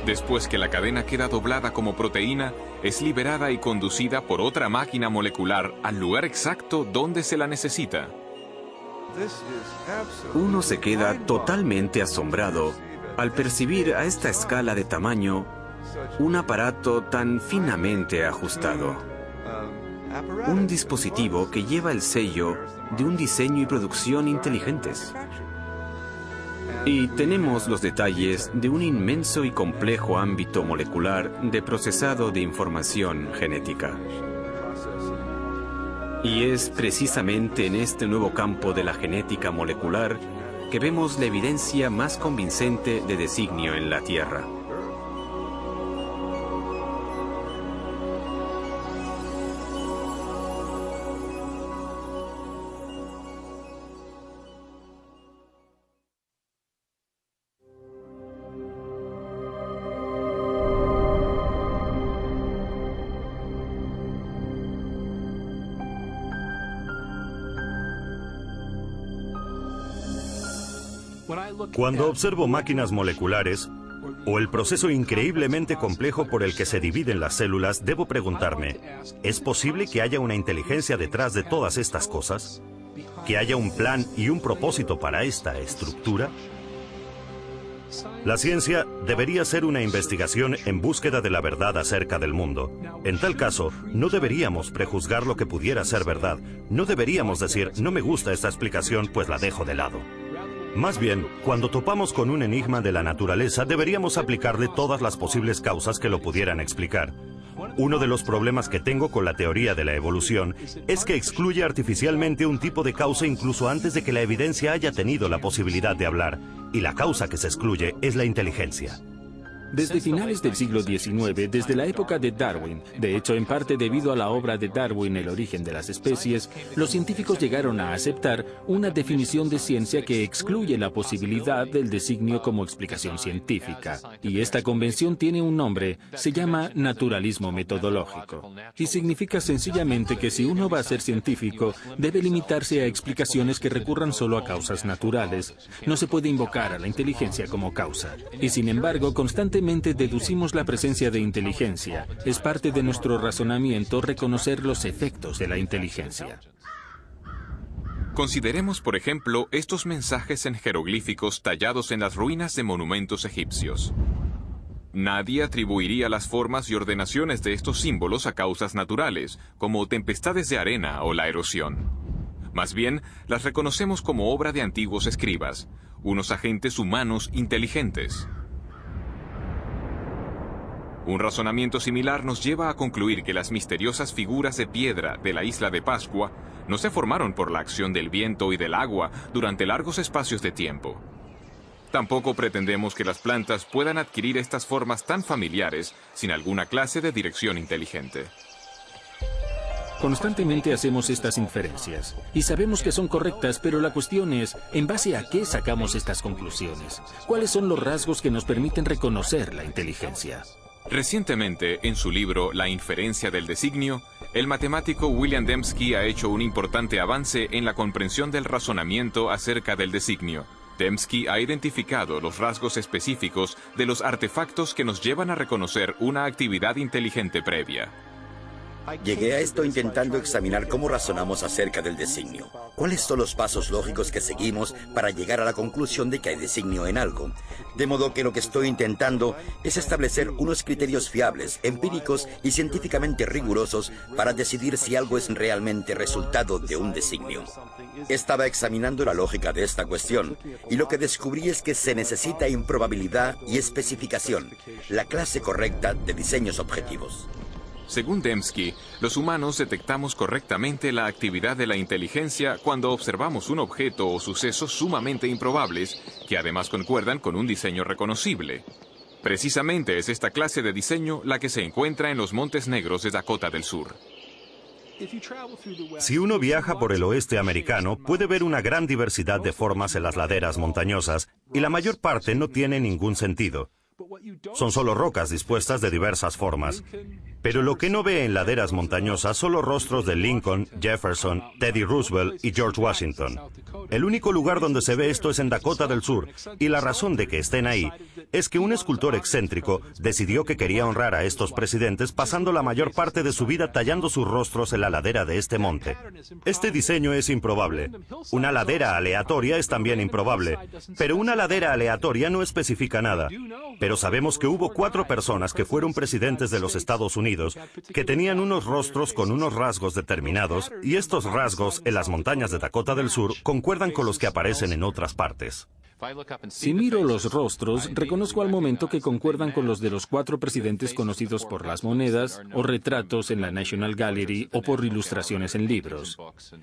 Después que la cadena queda doblada como proteína, es liberada y conducida por otra máquina molecular al lugar exacto donde se la necesita. Uno se queda totalmente asombrado al percibir a esta escala de tamaño un aparato tan finamente ajustado. Un dispositivo que lleva el sello de un diseño y producción inteligentes. Y tenemos los detalles de un inmenso y complejo ámbito molecular de procesado de información genética. Y es precisamente en este nuevo campo de la genética molecular que vemos la evidencia más convincente de designio en la Tierra. Cuando observo máquinas moleculares o el proceso increíblemente complejo por el que se dividen las células, debo preguntarme, ¿es posible que haya una inteligencia detrás de todas estas cosas? ¿Que haya un plan y un propósito para esta estructura? La ciencia debería ser una investigación en búsqueda de la verdad acerca del mundo. En tal caso, no deberíamos prejuzgar lo que pudiera ser verdad. No deberíamos decir, no me gusta esta explicación, pues la dejo de lado. Más bien, cuando topamos con un enigma de la naturaleza, deberíamos aplicarle todas las posibles causas que lo pudieran explicar. Uno de los problemas que tengo con la teoría de la evolución es que excluye artificialmente un tipo de causa incluso antes de que la evidencia haya tenido la posibilidad de hablar, y la causa que se excluye es la inteligencia. Desde finales del siglo XIX, desde la época de Darwin, de hecho en parte debido a la obra de Darwin, El origen de las especies, los científicos llegaron a aceptar una definición de ciencia que excluye la posibilidad del designio como explicación científica. Y esta convención tiene un nombre, se llama naturalismo metodológico. Y significa sencillamente que si uno va a ser científico, debe limitarse a explicaciones que recurran solo a causas naturales. No se puede invocar a la inteligencia como causa. Y sin embargo, constantemente deducimos la presencia de inteligencia. Es parte de nuestro razonamiento reconocer los efectos de la inteligencia. Consideremos, por ejemplo, estos mensajes en jeroglíficos tallados en las ruinas de monumentos egipcios. Nadie atribuiría las formas y ordenaciones de estos símbolos a causas naturales, como tempestades de arena o la erosión. Más bien, las reconocemos como obra de antiguos escribas, unos agentes humanos inteligentes. Un razonamiento similar nos lleva a concluir que las misteriosas figuras de piedra de la isla de Pascua no se formaron por la acción del viento y del agua durante largos espacios de tiempo. Tampoco pretendemos que las plantas puedan adquirir estas formas tan familiares sin alguna clase de dirección inteligente. Constantemente hacemos estas inferencias y sabemos que son correctas, pero la cuestión es, ¿en base a qué sacamos estas conclusiones? ¿Cuáles son los rasgos que nos permiten reconocer la inteligencia? Recientemente, en su libro La inferencia del designio, el matemático William Dembski ha hecho un importante avance en la comprensión del razonamiento acerca del designio. Dembski ha identificado los rasgos específicos de los artefactos que nos llevan a reconocer una actividad inteligente previa. Llegué a esto intentando examinar cómo razonamos acerca del designio. ¿Cuáles son los pasos lógicos que seguimos para llegar a la conclusión de que hay designio en algo? De modo que lo que estoy intentando es establecer unos criterios fiables, empíricos y científicamente rigurosos para decidir si algo es realmente resultado de un designio. Estaba examinando la lógica de esta cuestión y lo que descubrí es que se necesita improbabilidad y especificación, la clase correcta de diseños objetivos. Según Dembski, los humanos detectamos correctamente la actividad de la inteligencia cuando observamos un objeto o sucesos sumamente improbables, que además concuerdan con un diseño reconocible. Precisamente es esta clase de diseño la que se encuentra en los Montes Negros de Dakota del Sur. Si uno viaja por el oeste americano, puede ver una gran diversidad de formas en las laderas montañosas, y la mayor parte no tiene ningún sentido. Son solo rocas dispuestas de diversas formas. Pero lo que no ve en laderas montañosas son los rostros de Lincoln, Jefferson, Teddy Roosevelt y George Washington. El único lugar donde se ve esto es en Dakota del Sur, y la razón de que estén ahí es que un escultor excéntrico decidió que quería honrar a estos presidentes pasando la mayor parte de su vida tallando sus rostros en la ladera de este monte. Este diseño es improbable. Una ladera aleatoria es también improbable, pero una ladera aleatoria no especifica nada. Pero sabemos que hubo 4 personas que fueron presidentes de los Estados Unidos que tenían unos rostros con unos rasgos determinados, y estos rasgos en las montañas de Dakota del Sur concuerdan con los que aparecen en otras partes. Si miro los rostros, reconozco al momento que concuerdan con los de los 4 presidentes conocidos por las monedas, o retratos en la National Gallery, o por ilustraciones en libros.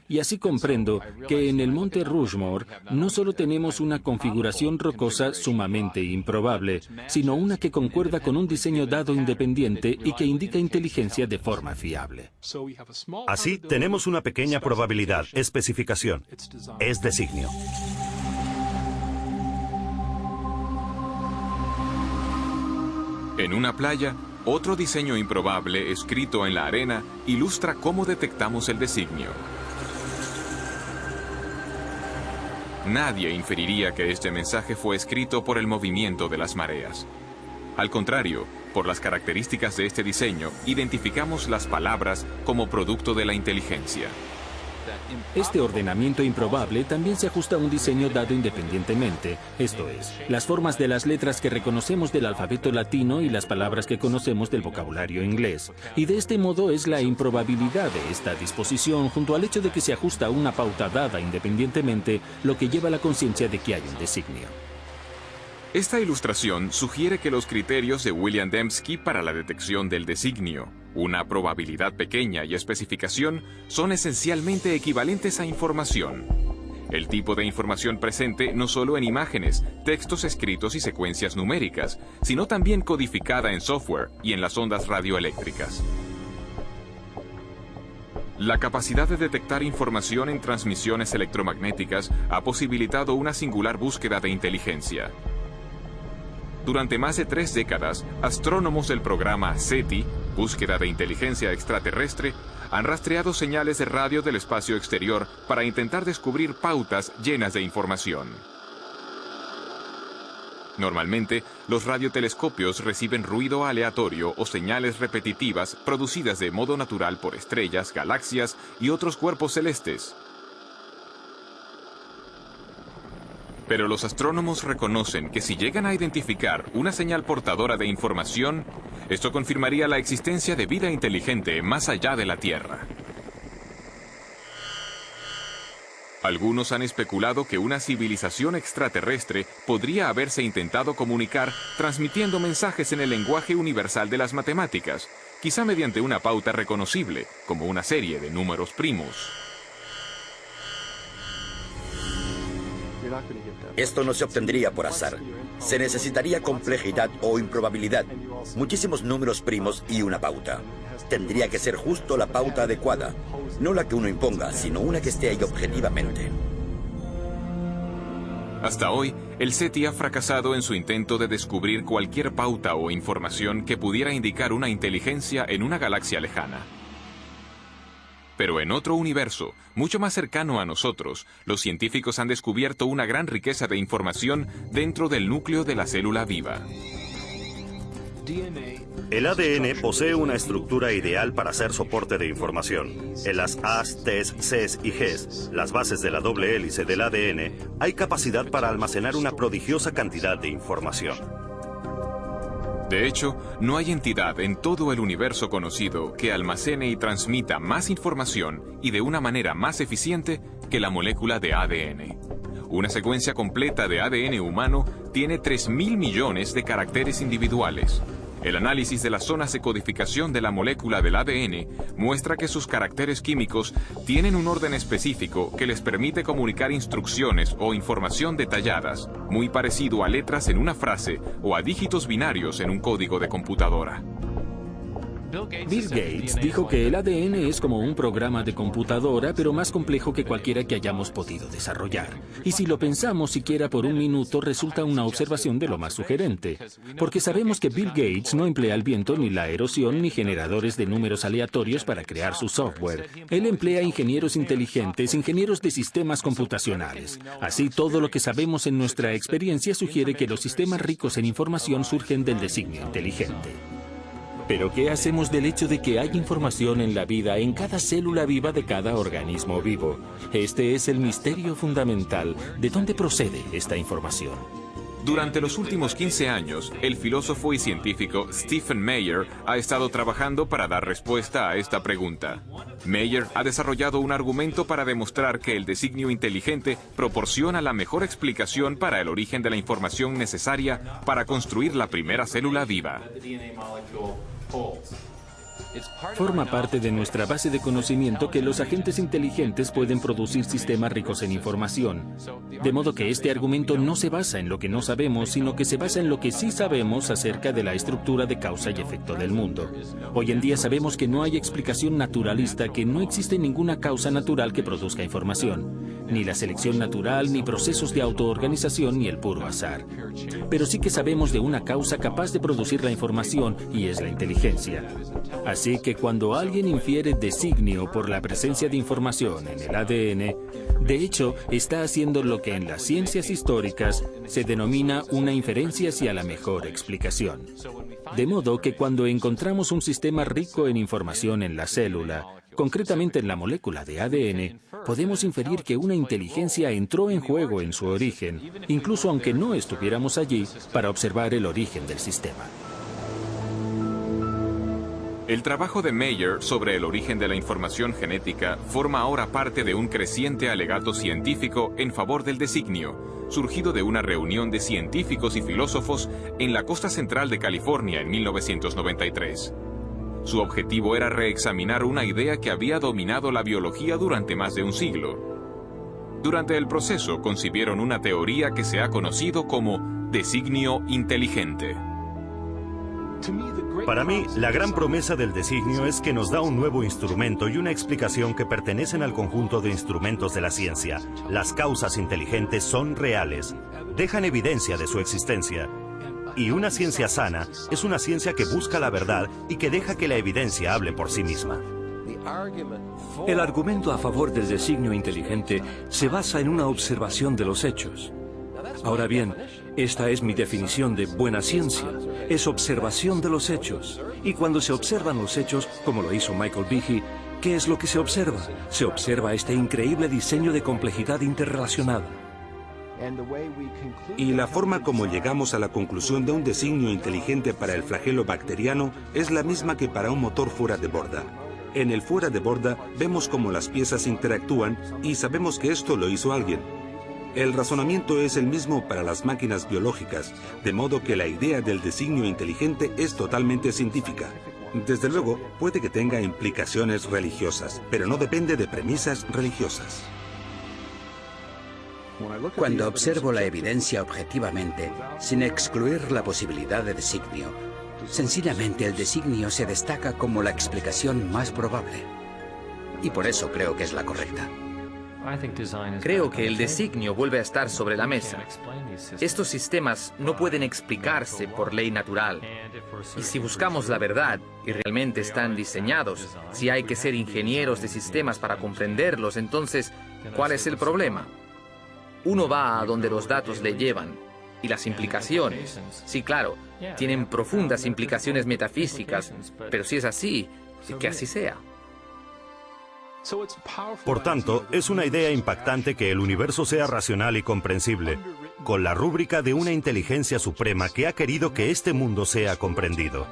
Y así comprendo que en el Monte Rushmore no solo tenemos una configuración rocosa sumamente improbable, sino una que concuerda con un diseño dado independiente y que indica inteligencia de forma fiable. Así, tenemos una pequeña probabilidad, especificación. Es designio. En una playa, otro diseño improbable escrito en la arena ilustra cómo detectamos el designio. Nadie inferiría que este mensaje fue escrito por el movimiento de las mareas. Al contrario, por las características de este diseño, identificamos las palabras como producto de la inteligencia. Este ordenamiento improbable también se ajusta a un diseño dado independientemente, esto es, las formas de las letras que reconocemos del alfabeto latino y las palabras que conocemos del vocabulario inglés. Y de este modo es la improbabilidad de esta disposición, junto al hecho de que se ajusta a una pauta dada independientemente, lo que lleva a la conciencia de que hay un designio. Esta ilustración sugiere que los criterios de William Dembski para la detección del designio, una probabilidad pequeña y especificación, son esencialmente equivalentes a información. El tipo de información presente no solo en imágenes, textos escritos y secuencias numéricas, sino también codificada en software y en las ondas radioeléctricas. La capacidad de detectar información en transmisiones electromagnéticas ha posibilitado una singular búsqueda de inteligencia. Durante más de 3 décadas, astrónomos del programa SETI, Búsqueda de Inteligencia Extraterrestre, han rastreado señales de radio del espacio exterior para intentar descubrir pautas llenas de información. Normalmente, los radiotelescopios reciben ruido aleatorio o señales repetitivas producidas de modo natural por estrellas, galaxias y otros cuerpos celestes. Pero los astrónomos reconocen que si llegan a identificar una señal portadora de información, esto confirmaría la existencia de vida inteligente más allá de la Tierra. Algunos han especulado que una civilización extraterrestre podría haberse intentado comunicar transmitiendo mensajes en el lenguaje universal de las matemáticas, quizá mediante una pauta reconocible, como una serie de números primos. Esto no se obtendría por azar. Se necesitaría complejidad o improbabilidad, muchísimos números primos y una pauta. Tendría que ser justo la pauta adecuada, no la que uno imponga, sino una que esté ahí objetivamente. Hasta hoy, el SETI ha fracasado en su intento de descubrir cualquier pauta o información que pudiera indicar una inteligencia en una galaxia lejana. Pero en otro universo, mucho más cercano a nosotros, los científicos han descubierto una gran riqueza de información dentro del núcleo de la célula viva. El ADN posee una estructura ideal para ser soporte de información. En las A's, T's, C's y G's, las bases de la doble hélice del ADN, hay capacidad para almacenar una prodigiosa cantidad de información. De hecho, no hay entidad en todo el universo conocido que almacene y transmita más información y de una manera más eficiente que la molécula de ADN. Una secuencia completa de ADN humano tiene 3.000 millones de caracteres individuales. El análisis de las zonas de codificación de la molécula del ADN muestra que sus caracteres químicos tienen un orden específico que les permite comunicar instrucciones o información detalladas, muy parecido a letras en una frase o a dígitos binarios en un código de computadora. Bill Gates dijo que el ADN es como un programa de computadora, pero más complejo que cualquiera que hayamos podido desarrollar. Y si lo pensamos siquiera por un minuto, resulta una observación de lo más sugerente. Porque sabemos que Bill Gates no emplea el viento, ni la erosión, ni generadores de números aleatorios para crear su software. Él emplea ingenieros inteligentes, ingenieros de sistemas computacionales. Así, todo lo que sabemos en nuestra experiencia sugiere que los sistemas ricos en información surgen del designio inteligente. Pero ¿qué hacemos del hecho de que hay información en la vida, en cada célula viva de cada organismo vivo? Este es el misterio fundamental. ¿De dónde procede esta información? Durante los últimos 15 años, el filósofo y científico Stephen Meyer ha estado trabajando para dar respuesta a esta pregunta. Meyer ha desarrollado un argumento para demostrar que el designio inteligente proporciona la mejor explicación para el origen de la información necesaria para construir la primera célula viva. Forma parte de nuestra base de conocimiento que los agentes inteligentes pueden producir sistemas ricos en información. De modo que este argumento no se basa en lo que no sabemos, sino que se basa en lo que sí sabemos acerca de la estructura de causa y efecto del mundo. Hoy en día sabemos que no hay explicación naturalista, que no existe ninguna causa natural que produzca información. Ni la selección natural, ni procesos de autoorganización, ni el puro azar. Pero sí que sabemos de una causa capaz de producir la información, y es la inteligencia. Así que cuando alguien infiere designio por la presencia de información en el ADN, de hecho está haciendo lo que en las ciencias históricas se denomina una inferencia hacia la mejor explicación. De modo que cuando encontramos un sistema rico en información en la célula, concretamente en la molécula de ADN, podemos inferir que una inteligencia entró en juego en su origen, incluso aunque no estuviéramos allí para observar el origen del sistema. El trabajo de Meyer sobre el origen de la información genética forma ahora parte de un creciente alegato científico en favor del designio, surgido de una reunión de científicos y filósofos en la costa central de California en 1993. Su objetivo era reexaminar una idea que había dominado la biología durante más de un siglo. Durante el proceso concibieron una teoría que se ha conocido como designio inteligente. Para mí, la gran promesa del designio es que nos da un nuevo instrumento y una explicación que pertenecen al conjunto de instrumentos de la ciencia. Las causas inteligentes son reales, dejan evidencia de su existencia. Y una ciencia sana es una ciencia que busca la verdad y que deja que la evidencia hable por sí misma. El argumento a favor del designio inteligente se basa en una observación de los hechos. Ahora bien, esta es mi definición de buena ciencia. Es observación de los hechos. Y cuando se observan los hechos, como lo hizo Michael Behe, ¿qué es lo que se observa? Se observa este increíble diseño de complejidad interrelacionada. Y la forma como llegamos a la conclusión de un designio inteligente para el flagelo bacteriano es la misma que para un motor fuera de borda. En el fuera de borda vemos cómo las piezas interactúan y sabemos que esto lo hizo alguien. El razonamiento es el mismo para las máquinas biológicas, de modo que la idea del designio inteligente es totalmente científica. Desde luego, puede que tenga implicaciones religiosas, pero no depende de premisas religiosas. Cuando observo la evidencia objetivamente, sin excluir la posibilidad de designio, sencillamente el designio se destaca como la explicación más probable. Y por eso creo que es la correcta. Creo que el designio vuelve a estar sobre la mesa. Estos sistemas no pueden explicarse por ley natural. Y si buscamos la verdad y realmente están diseñados, si hay que ser ingenieros de sistemas para comprenderlos, entonces, ¿cuál es el problema? Uno va a donde los datos le llevan. Y las implicaciones, sí, claro, tienen profundas implicaciones metafísicas, pero si es así, que así sea. Por tanto, es una idea impactante que el universo sea racional y comprensible, con la rúbrica de una inteligencia suprema que ha querido que este mundo sea comprendido.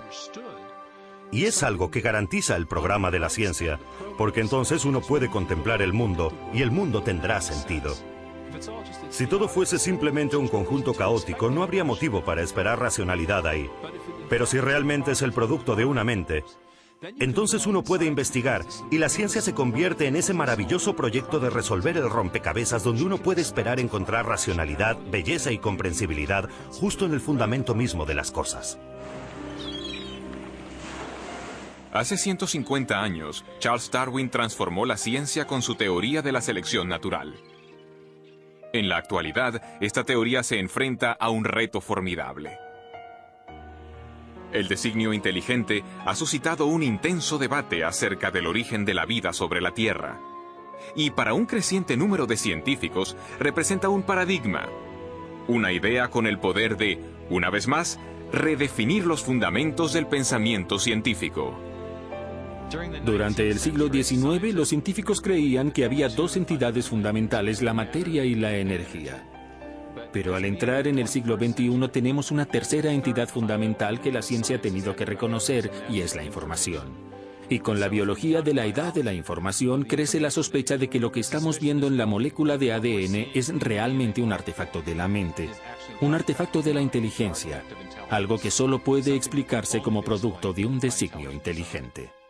Y es algo que garantiza el programa de la ciencia, porque entonces uno puede contemplar el mundo y el mundo tendrá sentido. Si todo fuese simplemente un conjunto caótico, no habría motivo para esperar racionalidad ahí. Pero si realmente es el producto de una mente, entonces uno puede investigar y la ciencia se convierte en ese maravilloso proyecto de resolver el rompecabezas donde uno puede esperar encontrar racionalidad, belleza y comprensibilidad justo en el fundamento mismo de las cosas. Hace 150 años, Charles Darwin transformó la ciencia con su teoría de la selección natural. En la actualidad, esta teoría se enfrenta a un reto formidable. El designio inteligente ha suscitado un intenso debate acerca del origen de la vida sobre la Tierra. Y para un creciente número de científicos, representa un paradigma. Una idea con el poder de, una vez más, redefinir los fundamentos del pensamiento científico. Durante el siglo XIX, los científicos creían que había dos entidades fundamentales, la materia y la energía. Pero al entrar en el siglo XXI tenemos una tercera entidad fundamental que la ciencia ha tenido que reconocer, y es la información. Y con la biología de la edad de la información crece la sospecha de que lo que estamos viendo en la molécula de ADN es realmente un artefacto de la mente, un artefacto de la inteligencia, algo que solo puede explicarse como producto de un designio inteligente.